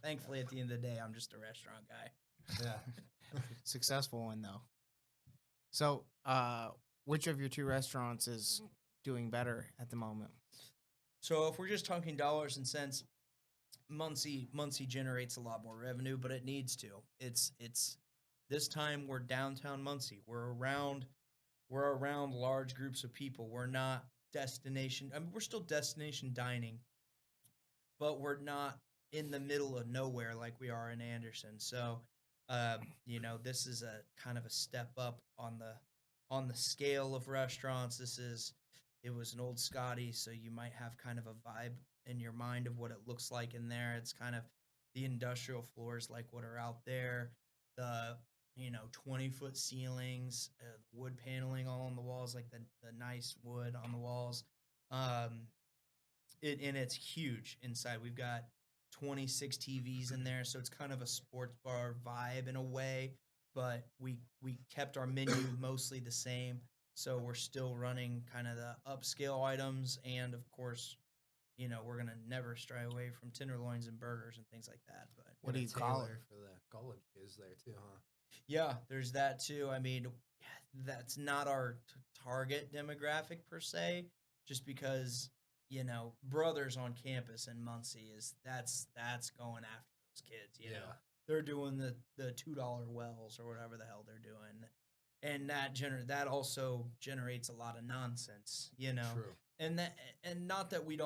Thankfully, at the end of the day, I'm just a restaurant guy.
Yeah.
Successful one though. So, which of your two restaurants is doing better at the moment?
So if we're just talking dollars and cents, Muncie generates a lot more revenue, but it needs to. It's this time we're downtown Muncie. We're around large groups of people. We're not destination. I mean, we're still destination dining, but we're not in the middle of nowhere like we are in Anderson. So, this is a kind of a step up on the scale of restaurants. It was an old Scotty, so you might have kind of a vibe in your mind of what it looks like in there. It's kind of the industrial floors like what are out there, the 20-foot ceilings, wood paneling all on the walls, like the nice wood on the walls. And it's huge inside. We've got 26 TVs in there, so it's kind of a sports bar vibe in a way, but we kept our menu mostly the same. So we're still running kind of the upscale items, and of course, we're gonna never stray away from tenderloins and burgers and things like that. But
What do you call it?
For the college kids there too, huh?
yeah, there's that too. I mean, that's not our target demographic per se, just because brothers on campus in Muncie that's going after those kids. They're doing the $2 wells or whatever the hell they're doing. And that also generates a lot of nonsense,
True.
and not that we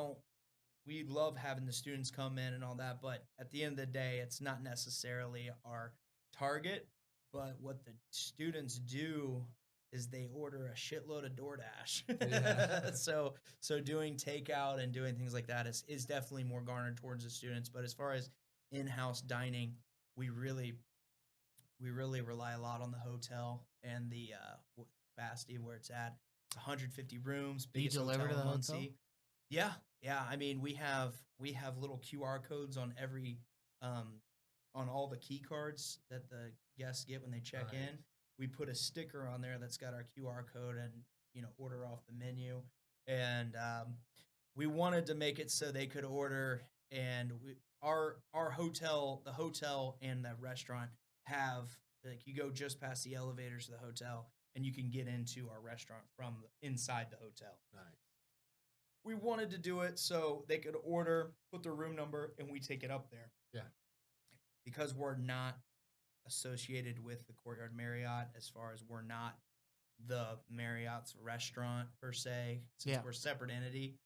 love having the students come in and all that, but at the end of the day, it's not necessarily our target. But what the students do is they order a shitload of DoorDash.
Yeah.
So doing takeout and doing things like that is definitely more garnered towards the students. But as far as in-house dining, we really rely a lot on the hotel and the capacity where it's at. It's 150 rooms.
Do you
biggest
deliver
hotel
to
in
the
Muncie.
hotel?
Yeah. I mean, we have little QR codes on every on all the key cards that the guests get when they check
Nice.
in. We put a sticker on there that's got our QR code and order off the menu. And we wanted to make it so they could order. And our hotel, the hotel and the restaurant have, like, you go just past the elevators to the hotel and you can get into our restaurant from inside the hotel.
Nice.
We wanted to do it so they could order, put their room number, and we take it up there.
Yeah.
Because we're not associated with the Courtyard Marriott, as far as we're not the Marriott's restaurant per se, since
Yeah.
we're a separate entity.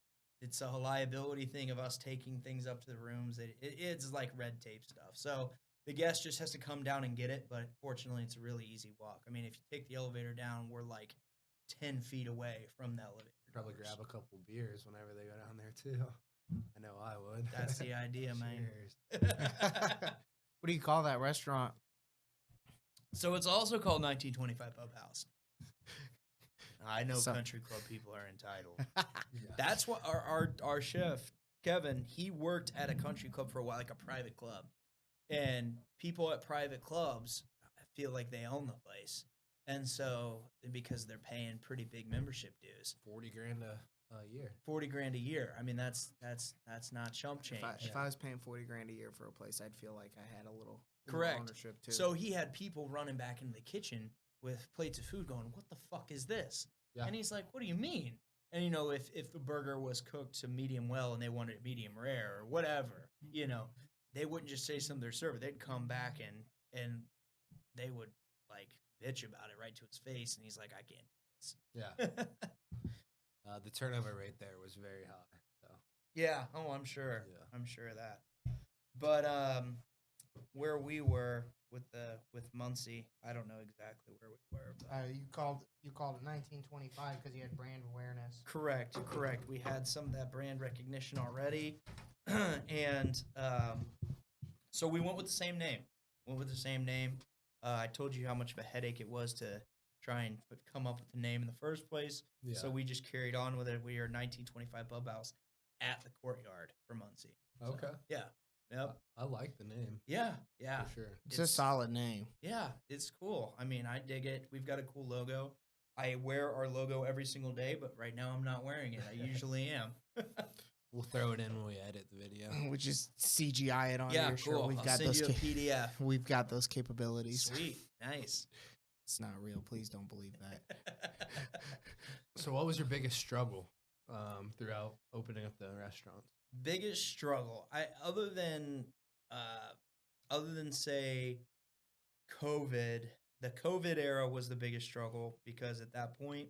It's a liability thing of us taking things up to the rooms. It's like red tape stuff. So the guest just has to come down and get it. But fortunately, it's a really easy walk. I mean, if you take the elevator down, we're like 10 feet away from the elevator.
Probably
doors.
grab a couple beers whenever they go down there too. I know I would.
That's the idea, man.
Cheers.
What do you call that restaurant?
So it's also called 1925 Pubhouse. I know
So-
country club people are entitled.
Yeah.
That's what our chef Kevin, he worked at a country club for a while, like a private club, and people at private clubs feel like they own the place, and so because they're paying pretty big membership dues,
40 grand a year.
40 grand a year. I mean, that's not chump change.
If I was paying 40 grand a year for a place, I'd feel like I had a little
Correct.
ownership too.
So he had people running back into the kitchen with plates of food, going, "What the fuck is this?"
Yeah.
And he's like, "What do you mean?" And if the burger was cooked to medium well and they wanted it medium rare or whatever, they wouldn't just say something to their server. They'd come back and they would like bitch about it right to his face, and he's like, "I can't
Yeah.
do this."
The turnover rate there was very high. So
Yeah. Oh, I'm sure.
Yeah.
I'm sure of that. But where we were with Muncie, I don't know exactly where we were. But
you called it 1925 because you had brand awareness.
Correct. We had some of that brand recognition already, and so we went with the same name. I told you how much of a headache it was to try and come up with the name in the first place.
yeah.
So we just carried on with it. We are 1925 Pubhouse at the Courtyard for Muncie. So,
Okay.
yeah. Yep.
I like the name
Yeah.
for sure.
It's a solid name.
Yeah, it's cool. I mean, I dig it. We've got a cool logo. I wear our logo every single day, but right now I'm not wearing it. I usually am.
We'll throw it in when we edit the video.
We just CGI it on
Yeah,
your shirt.
cool.
We've
I'll
got
send
those.
you a PDF.
We've got those capabilities.
Sweet. Nice.
It's not real. Please don't believe that.
So what was your biggest struggle throughout opening up the restaurant?
Biggest struggle. Other than say COVID, the COVID era was the biggest struggle because at that point,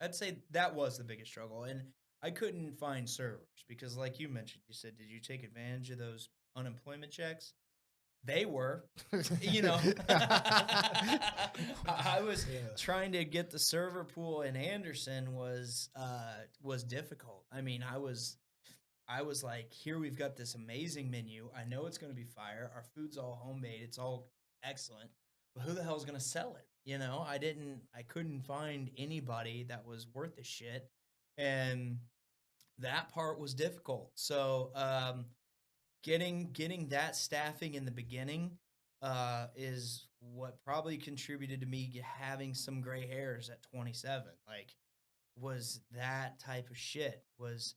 I'd say that was the biggest struggle. And I couldn't find servers because, like you mentioned, you said, did you take advantage of those unemployment checks? They were, I was trying to get the server pool in Anderson was difficult. I mean, I was like, here we've got this amazing menu. I know it's going to be fire. Our food's all homemade. It's all excellent. But who the hell is going to sell it? I couldn't find anybody that was worth a shit. And that part was difficult. So, getting that staffing in the beginning is what probably contributed to me having some gray hairs at 27. Like, was that type of shit, was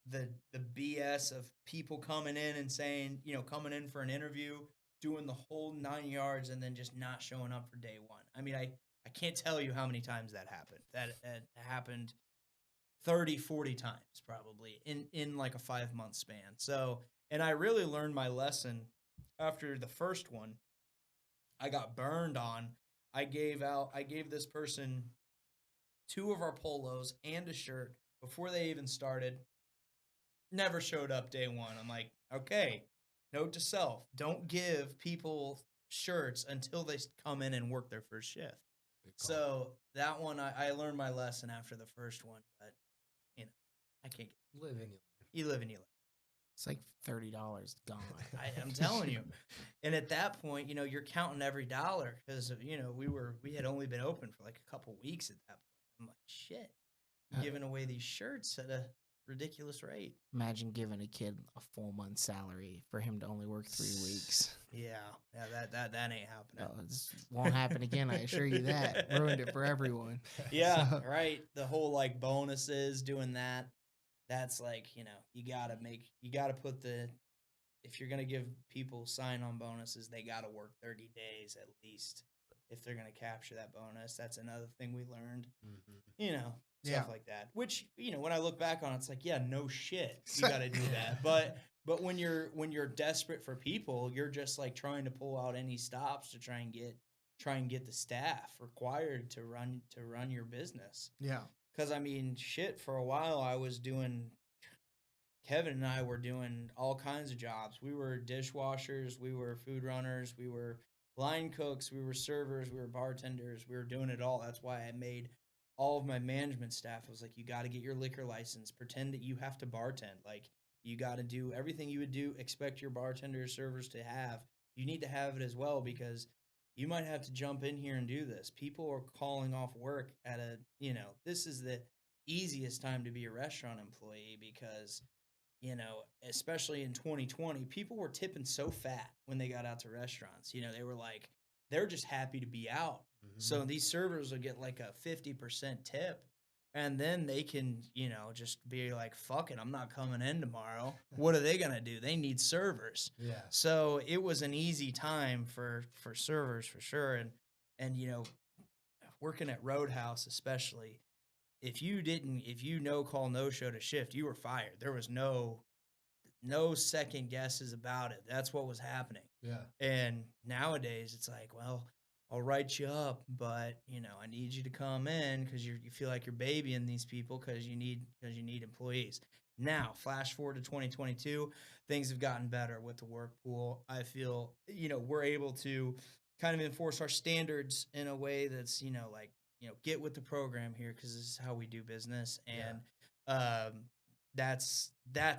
the BS of people coming in and saying, coming in for an interview, doing the whole 9 yards, and then just not showing up for day one. I mean, I can't tell you how many times that happened. That happened 30, 40 times probably in like a 5-month span. So, and I really learned my lesson after the first one. I got burned on. I gave this person 2 of our polos and a shirt before they even started. Never showed up day one. I'm like, okay, note to self, don't give people shirts until they come in and work their first shift. So that one, I learned my lesson after the first one, but I can't get
Live and you learn.
You live and you learn.
It's like $30 gone.
I'm telling you. And at that point, you're counting every dollar because, we had only been open for like a couple weeks at that point. I'm like, shit, I'm giving away these shirts at a ridiculous rate.
Imagine giving a kid a full month's salary for him to only work 3 weeks.
Yeah, that ain't happening.
No, this won't happen again. I assure you that. Ruined it for everyone.
Yeah,
So-
right. The whole like bonuses, doing that. That's like, you gotta put if you're gonna give people sign-on bonuses, they gotta work 30 days at least if they're gonna capture that bonus. That's another thing we learned.
Mm-hmm.
Stuff like that. Which, when I look back on it, it's like, yeah, no shit, you gotta do that. But when you're desperate for people, you're just like trying to pull out any stops to try and get try and get the staff required to run your business.
Yeah.
Because I mean, shit, for a while I was doing. Kevin and I were doing all kinds of jobs. We were dishwashers, we were food runners, we were line cooks, we were servers, we were bartenders. We were doing it all. That's why I made all of my management staff. I was like, you got to get your liquor license. Pretend that you have to bartend. Like, you got to do everything you would do, expect your bartender servers to have. You need to have it as well, because you might have to jump in here and do this. People are calling off work at this is the easiest time to be a restaurant employee, because especially in 2020, people were tipping so fat when they got out to restaurants. They were like, they're just happy to be out.
Mm-hmm.
So these servers will get like a 50% tip, and then they can, just be like, fuck it, I'm not coming in tomorrow. What are they going to do? They need servers.
Yeah.
So it was an easy time for servers for sure. And working at Roadhouse, especially, if you no call, no show to shift, you were fired. There was no second guesses about it. That's what was happening.
Yeah.
And nowadays it's like, well, I'll write you up, but I need you to come in because you feel like you're babying these people because you need employees. Now, flash forward to 2022, things have gotten better with the work pool. I feel we're able to kind of enforce our standards in a way that's get with the program here, because this is how we do business. And that's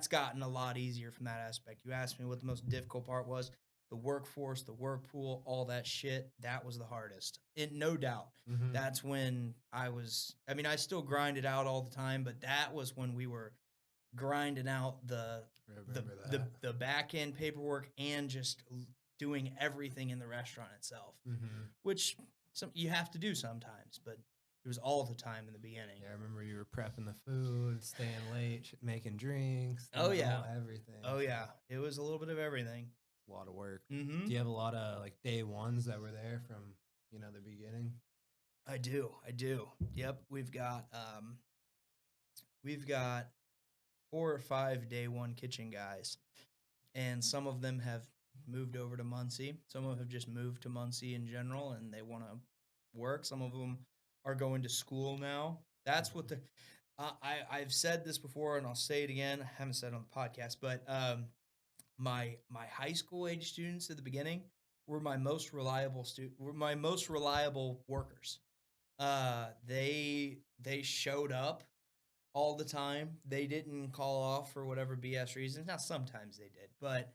gotten a lot easier from that aspect. You asked me what the most difficult part was. The workforce, the work pool, all that shit, that was the hardest. No doubt.
Mm-hmm.
That's when I still grind it out all the time, but that was when we were grinding out the back end paperwork and just doing everything in the restaurant itself,
Mm-hmm.
which you have to do sometimes, but it was all the time in the beginning.
Yeah, I remember you were prepping the food, staying late, making drinks.
Oh, yeah.
Everything.
Oh, yeah. It was a little bit of everything.
A lot of work.
Mm-hmm.
Do you have a lot of like day ones that were there from, the beginning?
I do. Yep. We've got 4 or 5 day one kitchen guys, and some of them have moved over to Muncie. Some of them have just moved to Muncie in general, and they want to work. Some of them are going to school now. That's what I've said this before, and I'll say it again. I haven't said it on the podcast, but my high school age students at the beginning were my most reliable workers. They showed up all the time. They didn't call off for whatever BS reasons. Now, sometimes they did, but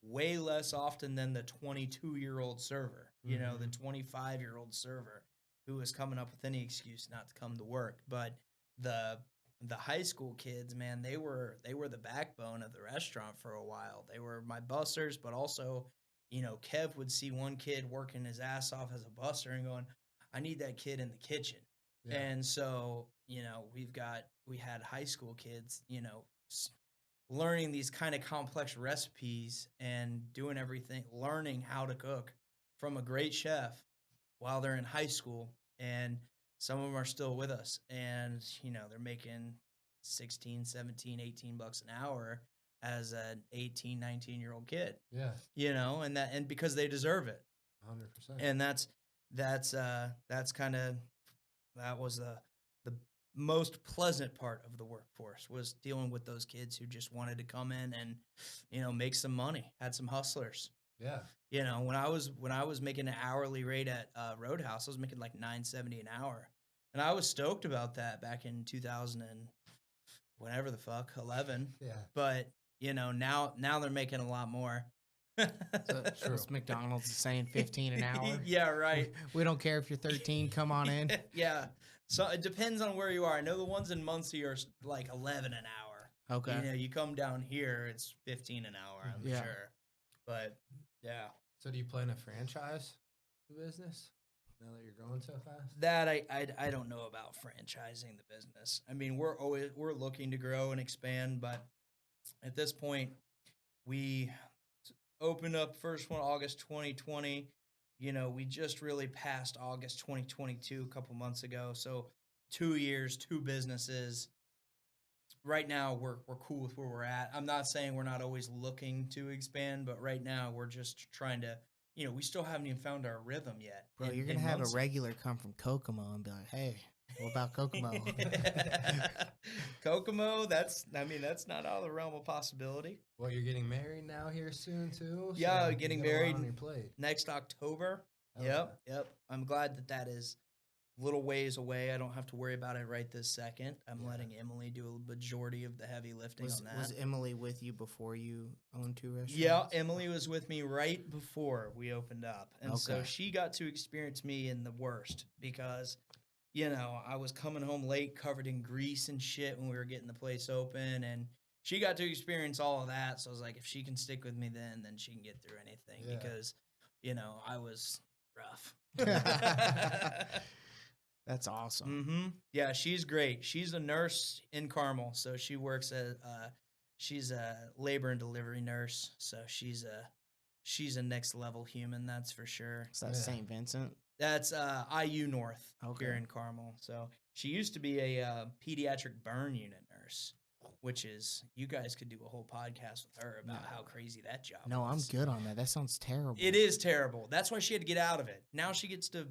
way less often than the 22-year-old server, the 25-year-old server who was coming up with any excuse not to come to work. But the high school kids, man, they were the backbone of the restaurant for a while. They were my bussers, but also, Kev would see one kid working his ass off as a busser and going, I need that kid in the kitchen. Yeah. And so, we had high school kids, learning these kind of complex recipes and doing everything, learning how to cook from a great chef while they're in high school. And some of them are still with us, and, they're making 16, 17, 18 bucks an hour as an 18, 19-year-old kid.
Yeah.
And because they deserve it.
100%.
And that was the most pleasant part of the workforce, was dealing with those kids who just wanted to come in and, make some money, had some hustlers.
Yeah.
When I was making an hourly rate at Roadhouse, I was making like $9.70 an hour, and I was stoked about that back in 2000 and whatever the fuck 11.
Yeah.
But now they're making a lot more.
So McDonald's is saying 15 an hour.
Yeah, right.
We don't care if you're 13. Come on in.
Yeah. So it depends on where you are. I know the ones in Muncie are like 11 an hour.
Okay.
You come down here, it's 15 an hour, I'm sure. But yeah.
So do you plan to franchise the business now that you're growing so fast?
That I don't know about franchising the business. I mean, we're looking to grow and expand, but at this point, we opened up first one August 2020. We just really passed August 2022 a couple months ago. So 2 years, 2 businesses. Right now, we're cool with where we're at. I'm not saying we're not always looking to expand, but right now we're just trying to, we still haven't even found our rhythm yet.
Bro, you're going to have a regular come from Kokomo and be like, hey, what about Kokomo?
Kokomo, that's not out of the realm of possibility.
Well, you're getting married now here soon, too?
Yeah,
you
getting
got a lot
married
on your plate.
next October.
Oh,
Yep. I'm glad that is a little ways away. I don't have to worry about it right this second. I'm letting Emily do a majority of the heavy lifting on that.
Was Emily with you before you owned 2 restaurants?
Yeah, Emily was with me right before we opened up. And so
Okay.
she got to experience me in the worst because, I was coming home late covered in grease and shit when we were getting the place open. And she got to experience all of that. So I was like, if she can stick with me then she can get through anything because, I was rough.
That's awesome.
Mm-hmm. Yeah, she's great. She's a nurse in Carmel. So she works at, she's a labor and delivery nurse. So she's a next level human, that's for sure.
Is that St. Vincent?
That's IU North
Okay.
here in Carmel. So she used to be a pediatric burn unit nurse, which is, you guys could do a whole podcast with her about how crazy that job
No, I'm
was.
good on that. That sounds terrible.
It is terrible. That's why she had to get out of it. Now she gets to,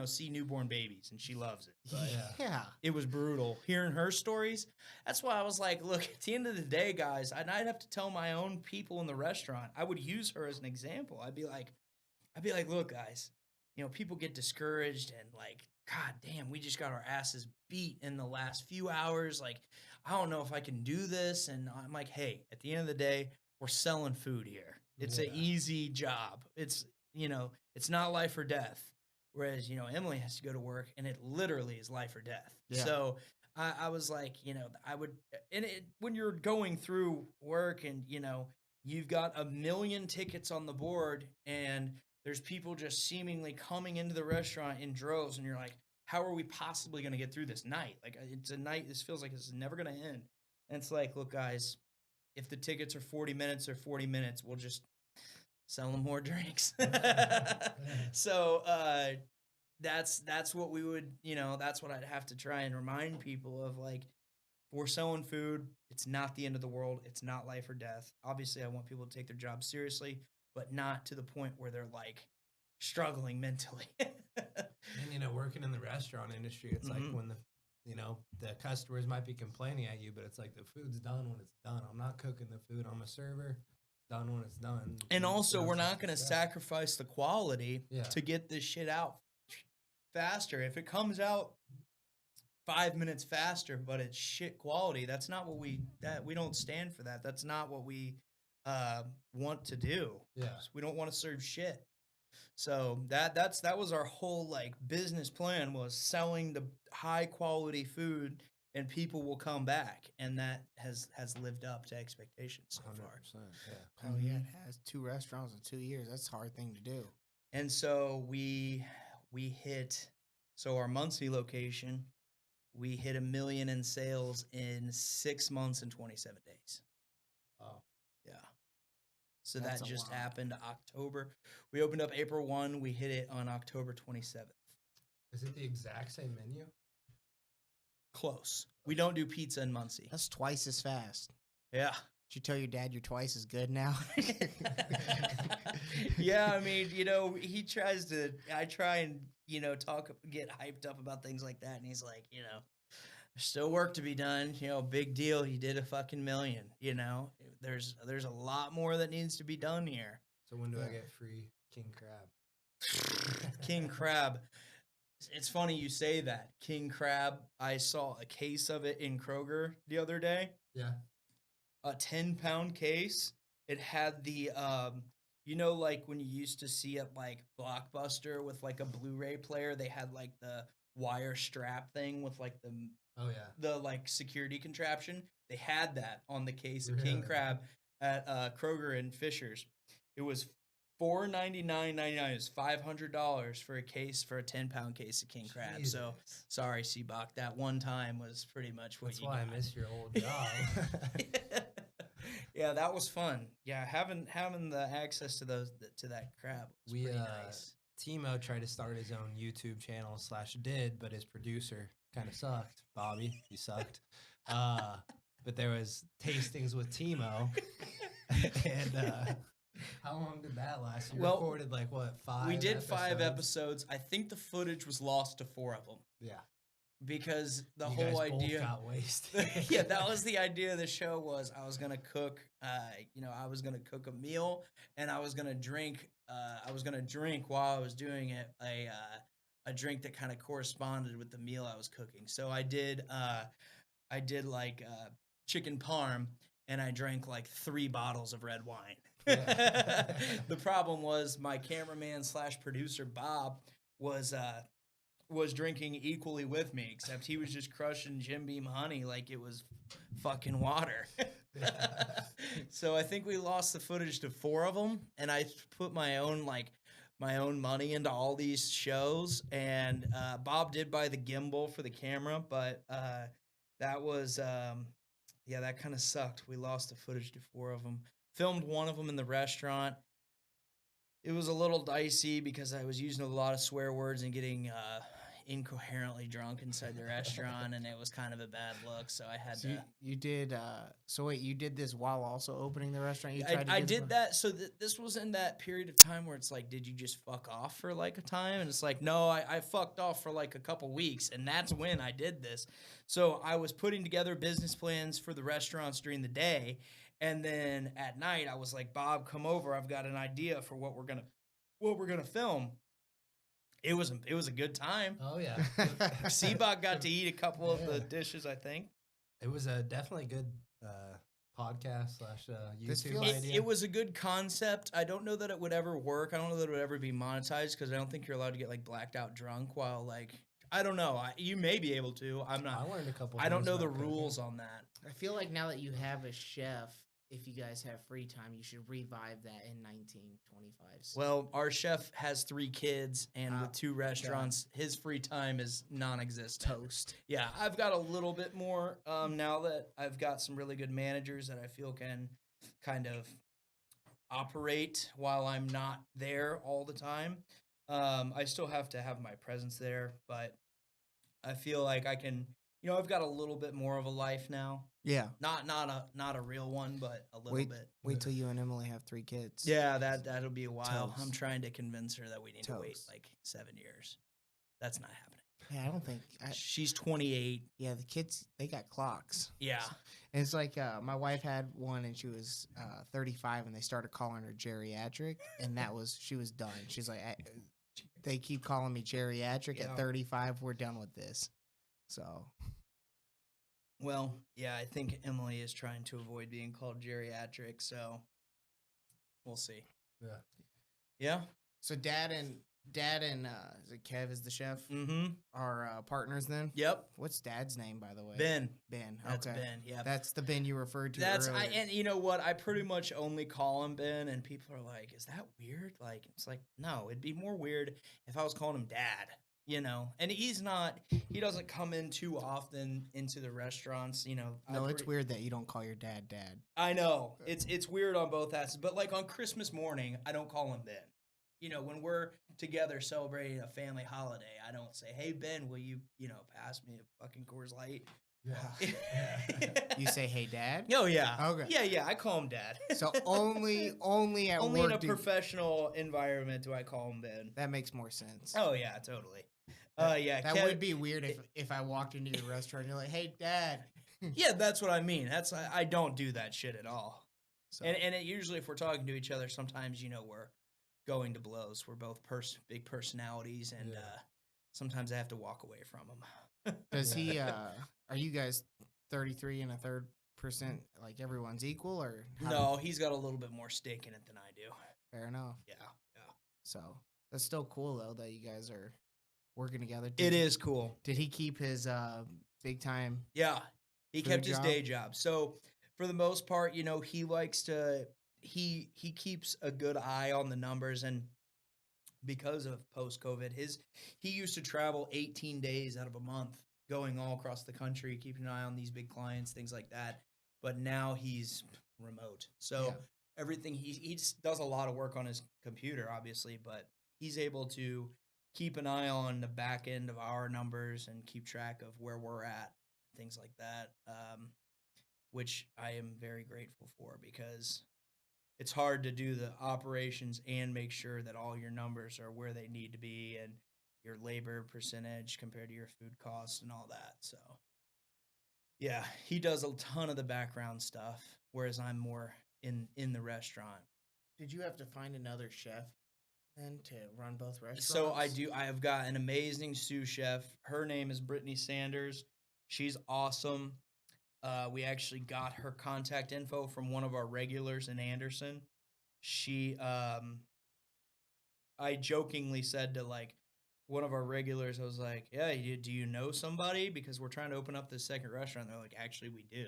see newborn babies, and she loves it. But
Yeah.
it was brutal. Hearing her stories, that's why I was like, look, at the end of the day, guys, I'd have to tell my own people in the restaurant. I would use her as an example. I'd be like, look, guys, people get discouraged and like, God damn, we just got our asses beat in the last few hours. Like, I don't know if I can do this. And I'm like, hey, at the end of the day, we're selling food here. It's an easy job. It's, it's not life or death. Whereas, Emily has to go to work and it literally is life or death.
Yeah.
So I was like, I would, when you're going through work and, you've got 1 million tickets on the board and there's people just seemingly coming into the restaurant in droves and you're like, how are we possibly going to get through this night? Like, it's a night, this feels like it's never going to end. And it's like, look, guys, if the tickets are 40 minutes or 40 minutes, we'll just sell them more drinks. So that's what we would, that's what I'd have to try and remind people of. Like, if we're selling food, it's not the end of the world. It's not life or death. Obviously, I want people to take their job seriously, but not to the point where they're like struggling mentally.
And working in the restaurant industry, it's like when the customers might be complaining at you, but it's like the food's done when it's done. I'm not cooking the food. I'm a server. It's done when it's done.
And also, we're not going to sacrifice the quality
Yeah.
to get this shit out faster. If it comes out 5 minutes faster, but it's shit quality, that's not what we don't stand for that. That's not what we want to do.
Yeah.
We don't want to serve shit. So that was our whole like business plan, was selling the high quality food and people will come back, and that has lived up to expectations so
100%.
far.
Yeah.
Oh, yeah. It has 2 restaurants in 2 years. That's a hard thing to do.
And so we hit, so our Muncie location, we hit 1 million in sales in 6 months and 27 days.
Wow.
Yeah. So
That's
that
a
just
lot.
happened October. We opened up April 1. We hit it on October 27th.
Is it the exact same menu?
Close. We don't do pizza in Muncie.
That's twice as fast.
Yeah.
Did you tell your dad you're twice as good now?
Yeah, I mean, he tries to, I try and, get hyped up about things like that. And he's like, there's still work to be done. Big deal. He did a fucking million, there's a lot more that needs to be done here.
So when do I get free king crab?
King crab. It's funny you say that. King crab. I saw a case of it in Kroger the other day.
Yeah.
A 10-pound case. It had the, like when you used to see at like Blockbuster with like a Blu-ray player, they had like the wire strap thing with like
Oh yeah.
the like security contraption. They had that on the case of King
Really?
crab at Kroger and Fisher's. It was $499.99. It was $500 for a 10-pound case of king crab. So
Jesus.
sorry, Seabach. That one time was pretty much what
That's
you
why
got.
I miss your old job.
Yeah, that was fun. Yeah, having the access to that crab was
We
pretty nice.
Timo tried to start his own YouTube channel / did, but his producer kind of sucked. Bobby, you sucked. But there was tastings with Timo, and How long did that last? You
Well,
recorded like what, 5?
We did 5 episodes. I think the footage was lost to 4 of them
Yeah.
because the
You
whole
guys both
idea.
got wasted.
Yeah, that was the idea of the show. Was I was gonna cook. I was gonna cook a meal, and I was gonna drink. I was gonna drink while I was doing it. A drink that kind of corresponded with the meal I was cooking. So I did. I did like chicken parm, and I drank like 3 bottles of red wine.
Yeah.
The problem was my cameraman / producer Bob was drinking equally with me, except he was just crushing Jim Beam honey like it was fucking water. So I think we lost the footage to 4 of them, and I put my own money into all these shows. And Bob did buy the gimbal for the camera, but that was that kind of sucked. We lost the footage to 4 of them. Filmed one of them in the restaurant. It was a little dicey because I was using a lot of swear words and getting incoherently drunk inside the restaurant, and it was kind of a bad look. So I had to.
You did. So wait, you did this while also opening the restaurant.
I did that. So this was in that period of time where it's like, did you just fuck off for like a time? And it's like, no, I fucked off for like a couple weeks, and that's when I did this. So I was putting together business plans for the restaurants during the day, and then at night I was like, Bob, come over. I've got an idea for what we're gonna film. It was a good time.
Oh yeah.
Seabach got to eat a couple of the dishes, I think.
It was a definitely good podcast /
This
YouTube
feels-
idea.
It was a good concept. I don't know that it would ever work. I don't know that it would ever be monetized because I don't think you're allowed to get like blacked out drunk while like I don't know. You may be able to. I'm not.
I learned a couple.
I don't
things
know the
about cooking.
rules on that.
I feel like now that you have a chef, if you guys have free time, you should revive that in 1925.
Well, our chef has 3 kids, and with 2 restaurants, his free time is non-existent.
Toast.
Yeah, I've got a little bit more now that I've got some really good managers that I feel can kind of operate while I'm not there all the time. I still have to have my presence there, but I feel like I can. I've got a little bit more of a life now.
Yeah.
Not a real one, but a little bit.
Wait till you and Emily have 3 kids.
Yeah, that'll be a while.
Toast.
I'm trying to convince her that we need to wait
Toast.
like 7 years. That's not happening.
Yeah, I don't think.
She's 28.
Yeah, the kids, they got clocks.
Yeah.
And it's like my wife had one, and she was 35, and they started calling her geriatric, and she was done. She's like, they keep calling me geriatric
Yeah.
at 35. We're done with this. So.
Well, yeah, I think Emily is trying to avoid being called geriatric, so we'll see.
Yeah.
Yeah.
So dad and is it Kev is the chef?
Mm-hmm.
Are partners then?
Yep.
What's dad's name, by the way?
Ben.
Ben.
That's
okay.
Ben. Yeah.
That's the Ben you referred to
That's
earlier.
and you know what? I pretty much only call him Ben, and people are like, "Is that weird?" Like, it's like, no, it'd be more weird if I was calling him Dad. And he's not. He doesn't come in too often into the restaurants.
No, it's weird that you don't call your dad Dad.
I know it's weird on both aspects, but like on Christmas morning, I don't call him Ben. When we're together celebrating a family holiday, I don't say, "Hey Ben, will you pass me a fucking Coors Light?"
Yeah.
You say, "Hey, Dad."
Oh yeah.
Okay.
Yeah. I call him Dad.
So only at
Only
work
in a
do-
professional environment do I call him Ben.
That makes more sense.
Oh yeah, totally. Yeah,
That would be weird if I walked into your restaurant and you're like, "Hey, Dad."
Yeah, that's what I mean. I don't do that shit at all.
So,
And it usually, if we're talking to each other, sometimes we're going to blows. We're both big personalities, and
Yeah.
sometimes I have to walk away from them.
does he? Are you guys 33 and a third percent? Like everyone's equal, or how-
No, he's got a little bit more stake in it than I do.
Fair enough.
Yeah.
So that's still cool though that you guys are working together.
It is cool.
Did he keep his big time?
Yeah, he
Food
kept his
job?
day job. So for the most part, he likes to he keeps a good eye on the numbers, and because of post COVID, he used to travel 18 days out of a month, going all across the country, keeping an eye on these big clients, things like that. But now he's remote, so
Yeah.
everything he just does a lot of work on his computer, obviously, but he's able to keep an eye on the back end of our numbers and keep track of where we're at, things like that, which I am very grateful for, because it's hard to do the operations and make sure that all your numbers are where they need to be and your labor percentage compared to your food costs and all that. So yeah, he does a ton of the background stuff, whereas I'm more in the restaurant.
Did you have to find another chef then to run both restaurants?
So I have got an amazing sous chef. Her name is Brittany Sanders. She's awesome. We actually got her contact info from one of our regulars in Anderson. She, I jokingly said to like one of our regulars, I was like, yeah, do you know somebody? Because we're trying to open up this second restaurant. They're like, actually, we do.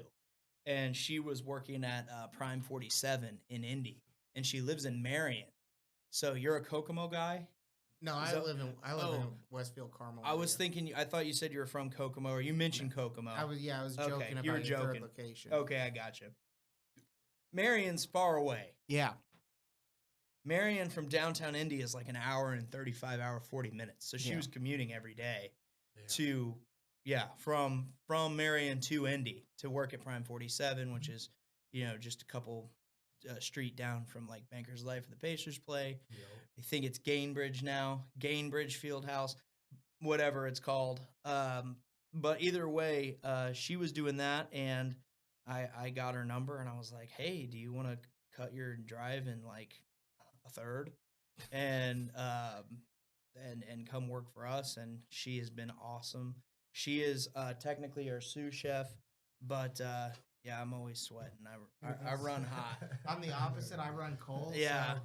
And she was working at Prime 47 in Indy, and she lives in Marion. So you're a Kokomo guy?
No, I live in Westfield Carmel.
I was thinking. I thought you said you were from Kokomo, or you mentioned Kokomo.
I was joking
Okay,
about
you were
your third
joking.
location.
Okay, I got you. Marion's far away.
Yeah.
Marion from downtown Indy is like an hour and 40 minutes. So she
Yeah.
was commuting every day
Yeah.
to, from Marion to Indy to work at Prime 47, which is, just a couple street down from like Banker's Life and the Pacers play.
Yep.
I think it's Gainbridge now, Gainbridge Fieldhouse, whatever it's called. But either way, she was doing that, and I got her number, and I was like, hey, do you want to cut your drive in like a third and come work for us? And she has been awesome. She is technically our sous chef, but yeah, I'm always sweating. I run hot.
I'm the opposite. I run cold.
Yeah.
So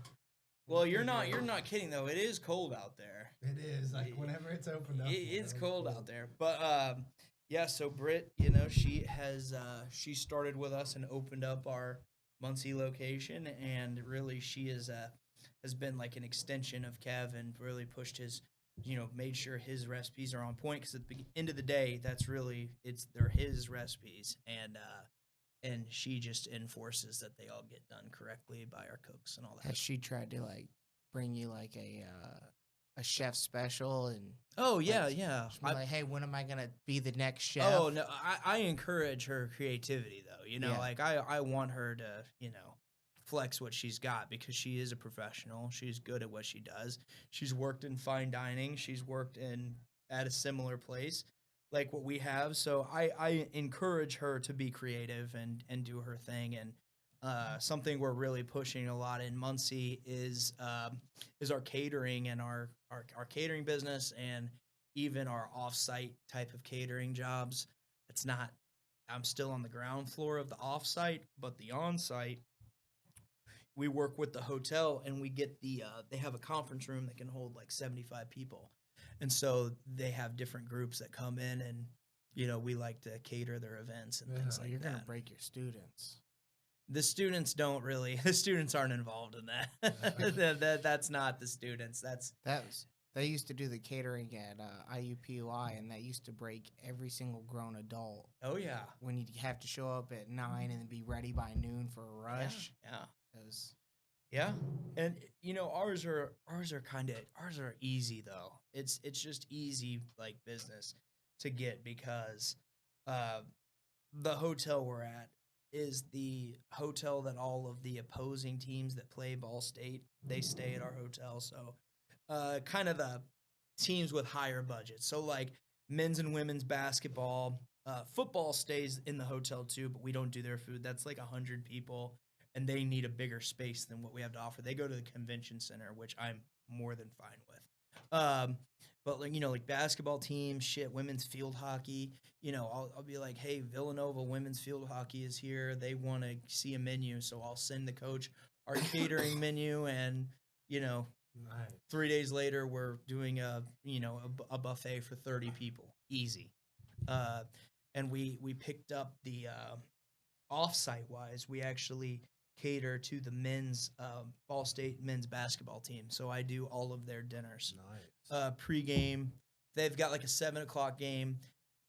Well, you're not kidding though. It is cold out there.
It is like whenever it's opened up.
It's cold out there. But yeah, so Britt, she has she started with us and opened up our Muncie location, and really she has been like an extension of Kev and really pushed his, made sure his recipes are on point, because at the end of the day, they're his recipes, and she just enforces that they all get done correctly by our cooks and all that.
has she tried to like bring you like a chef special and
Oh yeah,
like,
yeah.
she'll be like, hey, when am I gonna be the next chef?
Oh no, I encourage her creativity though.
Yeah.
Like I want her to, flex what she's got, because she is a professional. She's good at what she does. She's worked in fine dining. She's worked at a similar place like what we have. So I encourage her to be creative and do her thing. And something we're really pushing a lot in Muncie is our catering and our catering business, and even our off-site type of catering jobs. I'm still on the ground floor of the off-site, but the on-site, we work with the hotel, and we get they have a conference room that can hold like 75 people. And so they have different groups that come in, and, we like to cater their events and things
So
like
you're
that.
gonna break your students.
The students the students aren't involved in that. That's not the students.
They used to do the catering at IUPUI, and that used to break every single grown adult
Oh yeah.
when you have to show up at 9 and be ready by noon for a rush.
Yeah.
It was-
Yeah. And ours are easy though. It's just easy like business to get, because the hotel we're at is the hotel that all of the opposing teams that play Ball State, they stay at our hotel. So kind of the teams with higher budgets. So like men's and women's basketball, football stays in the hotel too, but we don't do their food. That's like 100 people, and they need a bigger space than what we have to offer. They go to the convention center, which I'm more than fine with. But like basketball teams, women's field hockey, I'll be like, hey, Villanova women's field hockey is here. They want to see a menu. So I'll send the coach our catering menu, and,
Nice.
3 days later, we're doing a buffet for 30 people. Easy. And we picked up the off-site wise, we actually cater to the men's Ball State men's basketball team. So I do all of their dinners.
Nice.
Pregame. They've got like a 7:00 game.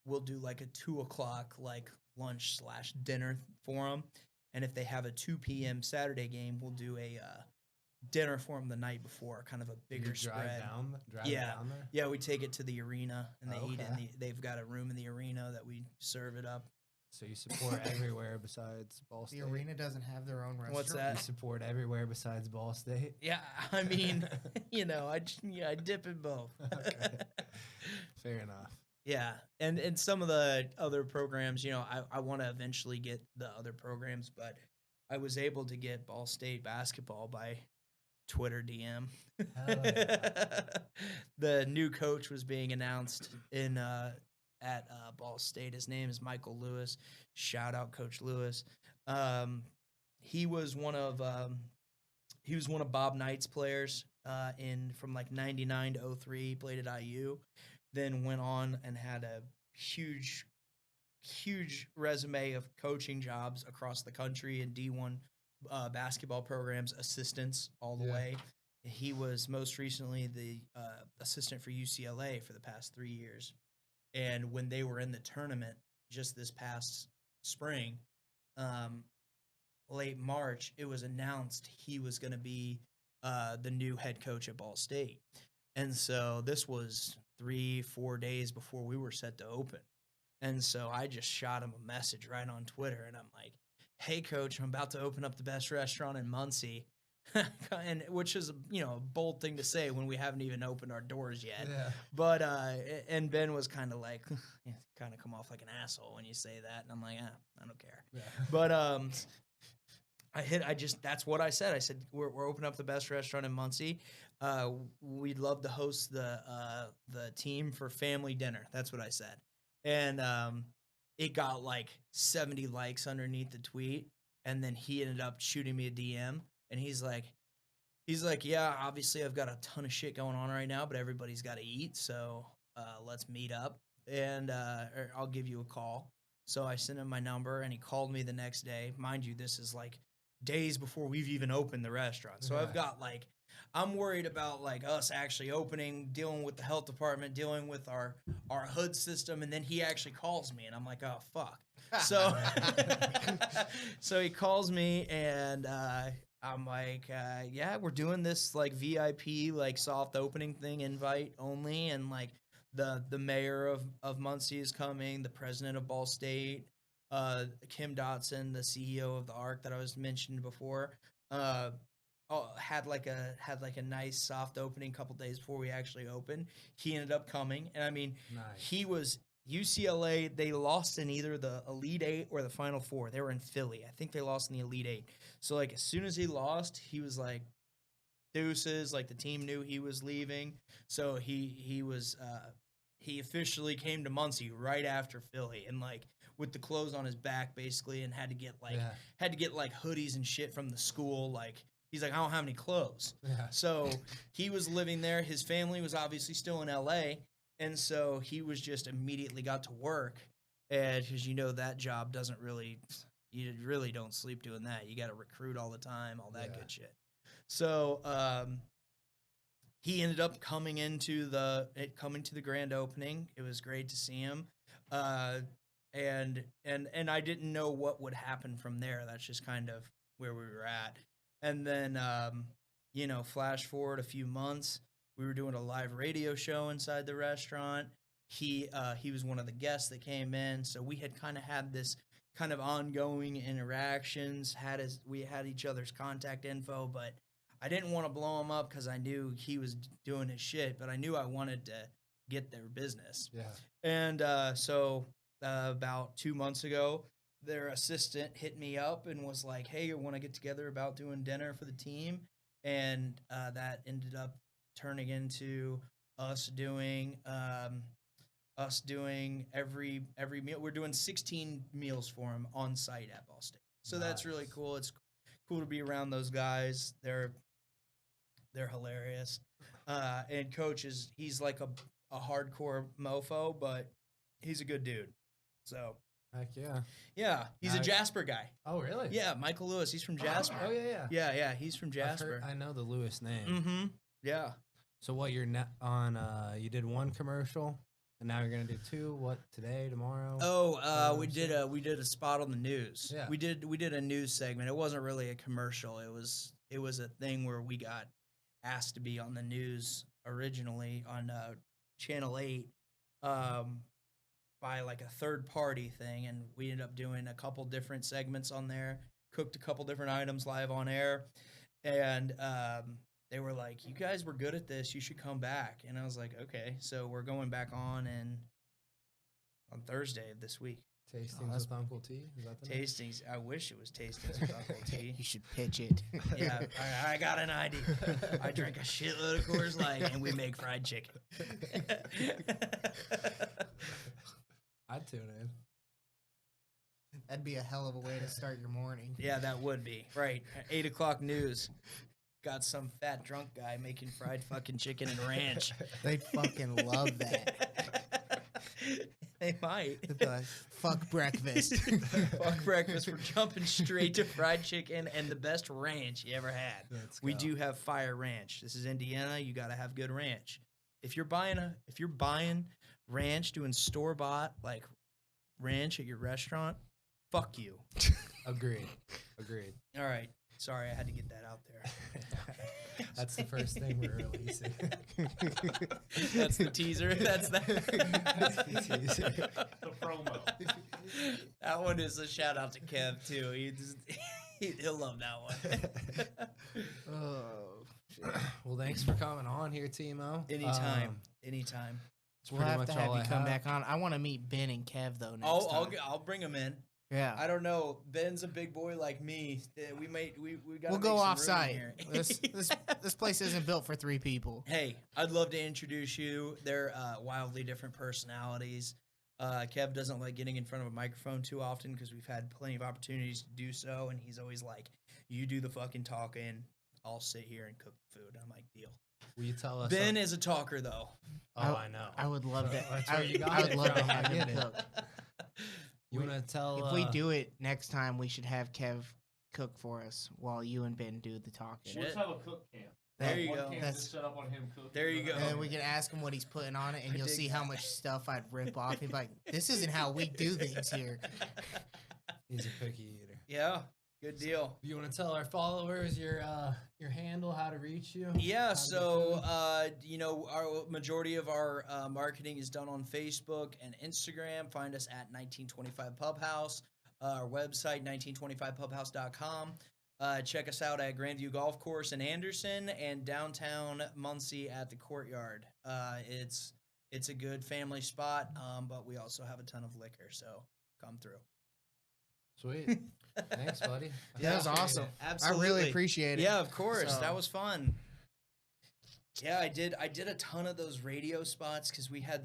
We'll do like a 2:00 like lunch / dinner for them. And if they have a 2 p.m. Saturday game, we'll do a dinner for them the night before, kind of a bigger
You drive
spread.
Drive
Yeah.
down there?
Yeah, we take it to the arena, and they eat in
Okay.
they've got a room in the arena that we serve it up.
So you support everywhere besides Ball
The
State.
arena doesn't have their own restaurant.
What's
You
that?
support everywhere besides Ball State.
Yeah, I mean, I dip in both.
Okay. Fair enough.
Yeah, and some of the other programs, I want to eventually get the other programs, but I was able to get Ball State basketball by Twitter DM.
Hell yeah.
The new coach was being announced at Ball State. His name is Michael Lewis. Shout out Coach Lewis. He was one of Bob Knight's players from like 99 to 03. He played at IU, then went on and had a huge resume of coaching jobs across the country in D1 basketball programs, assistants all the way. He was most recently the assistant for UCLA for the past 3 years. And when they were in the tournament just this past spring, late March, it was announced he was going to be the new head coach at Ball State. And so this was 3-4 days before we were set to open. And so I just shot him a message right on Twitter, and I'm like, hey, coach, I'm about to open up the best restaurant in Muncie. And which is, a bold thing to say when we haven't even opened our doors yet.
Yeah.
But and Ben was kind of like, kind of come off like an asshole when you say that. And I'm like, I don't care.
Yeah.
But that's what I said. I said, we're opening up the best restaurant in Muncie. We'd love to host the team for family dinner. That's what I said. And it got like 70 likes underneath the tweet. And then he ended up shooting me a DM. And he's like, yeah, obviously I've got a ton of shit going on right now, but everybody's got to eat. So let's meet up and or I'll give you a call. So I sent him my number and he called me the next day. Mind you, this is like days before we've even opened the restaurant. So I've got I'm worried about us actually opening, dealing with the health department, dealing with our hood system. And then he actually calls me and I'm like, oh, fuck. So, so he calls me and I'm like, yeah, we're doing this VIP, soft opening thing, invite only. And the mayor of Muncie is coming, the president of Ball State, Kim Dotson, the CEO of the ARC that I was mentioned before, had a nice soft opening a couple days before we actually opened. He ended up coming, and I mean,
Nice.
he was UCLA. They lost in either the Elite Eight or the Final Four. They were in Philly. I think they lost in the Elite Eight. So as soon as he lost, he was like, deuces. The team knew he was leaving, so he was he officially came to Muncie right after Philly, and with the clothes on his back basically, and had to get hoodies and shit from the school. He's like, I don't have any clothes.
Yeah.
So he was living there. His family was obviously still in LA. And so he was just immediately got to work. And because that job doesn't really, you really don't sleep doing that. You got to recruit all the time, all that good shit. So he ended up coming to the grand opening. It was great to see him. And I didn't know what would happen from there. That's just kind of where we were at. And then, flash forward a few months, we were doing a live radio show inside the restaurant. He was one of the guests that came in. So we had kind of had this kind of ongoing interactions, we had each other's contact info, but I didn't want to blow him up because I knew he was doing his shit, but I knew I wanted to get their business.
Yeah.
And so about 2 months ago, their assistant hit me up and was like, hey, I want to get together about doing dinner for the team. And that ended up turning into us doing every meal. We're doing 16 meals for them on site at Ball State. So that's really cool. It's cool to be around those guys. They're hilarious. And coach he's like a hardcore mofo, but he's a good dude. So
Heck yeah.
yeah, he's a Jasper guy.
Oh, really?
Yeah, Michael Lewis. He's from Jasper.
Oh, yeah.
Yeah, he's from Jasper.
I know the Lewis name.
Mm-hmm. Yeah.
So what you're on? You did one commercial, and now you're gonna do two. What, today, tomorrow?
Oh, we did a spot on the news.
Yeah.
We did a news segment. It wasn't really a commercial. It was a thing where we got asked to be on the news originally on Channel 8. by like a third party thing, and we ended up doing a couple different segments on there, cooked a couple different items live on air, and they were like, "You guys were good at this. You should come back." And I was like, "Okay." So we're going back on Thursday of this week.
Tastings with Uncle T. Is that the name?
Tastings. I wish it was Tastings with Uncle T.
You should pitch it.
Yeah, I got an idea. I drink a shitload of Coors Light and we make fried chicken.
I'd tune in.
That'd be a hell of a way to start your morning.
Yeah, that would be. Right. 8 o'clock news. Got some fat drunk guy making fried fucking chicken and ranch.
They'd fucking love that.
They might.
They'd be like, fuck breakfast.
Fuck breakfast. We're jumping straight to fried chicken and the best ranch you ever had. We do have fire ranch. This is Indiana. You got to have good ranch. If you're buying ranch, doing store bought like ranch at your restaurant, fuck you.
Agreed.
All right. Sorry, I had to get that out there.
That's the first thing we're releasing.
That's the teaser. That's that.
That's the teaser.
The promo.
That one is a shout out to Kev too. He'll love that one.
Oh, shit.
Well, thanks for coming on here, Timo.
Anytime.
It's
We'll
pretty
have
much
to have
all
you
I
come
have.
back on. I want to meet Ben and Kev, though, next time.
I'll bring him in.
Yeah.
I don't know. Ben's a big boy like me. We got.
We'll go off site. This place isn't built for 3 people.
Hey, I'd love to introduce you. They're wildly different personalities. Kev doesn't like getting in front of a microphone too often because we've had plenty of opportunities to do so, and he's always like, "You do the fucking talking. I'll sit here and cook the food." I'm like, "Deal."
Will you tell us?
Ben is a talker though.
Oh, I know.
I would love that.
That's where you got
I would
it
love to
from.
have
I
him
get it.
cook.
You want to tell?
If we do it next time, we should have Kev cook for us while you and Ben do the talking.
Shit.
Let's have a cook camp.
There you
One
go.
camp
That's-
just set up on him cooking.
There you go.
And then we can ask him what he's putting on it, and you'll see how much stuff I'd rip off. He'd be like, "This isn't how we do things here."
He's a picky eater.
Yeah, good deal.
You want to tell our followers your handle, how to reach you?
Yeah,
How to
so
get to
our majority of our marketing is done on Facebook and Instagram. Find us at 1925 Pubhouse. Our website 1925pubhouse.com. Check us out at Grandview Golf Course in Anderson and downtown Muncie at the Courtyard. It's a good family spot, but we also have a ton of liquor, so come through.
Sweet. Thanks, buddy.
That was
Appreciate
awesome.
it.
Absolutely.
I really appreciate it.
Yeah, of course.
So-
That was fun. Yeah, I did a ton of those radio spots because we had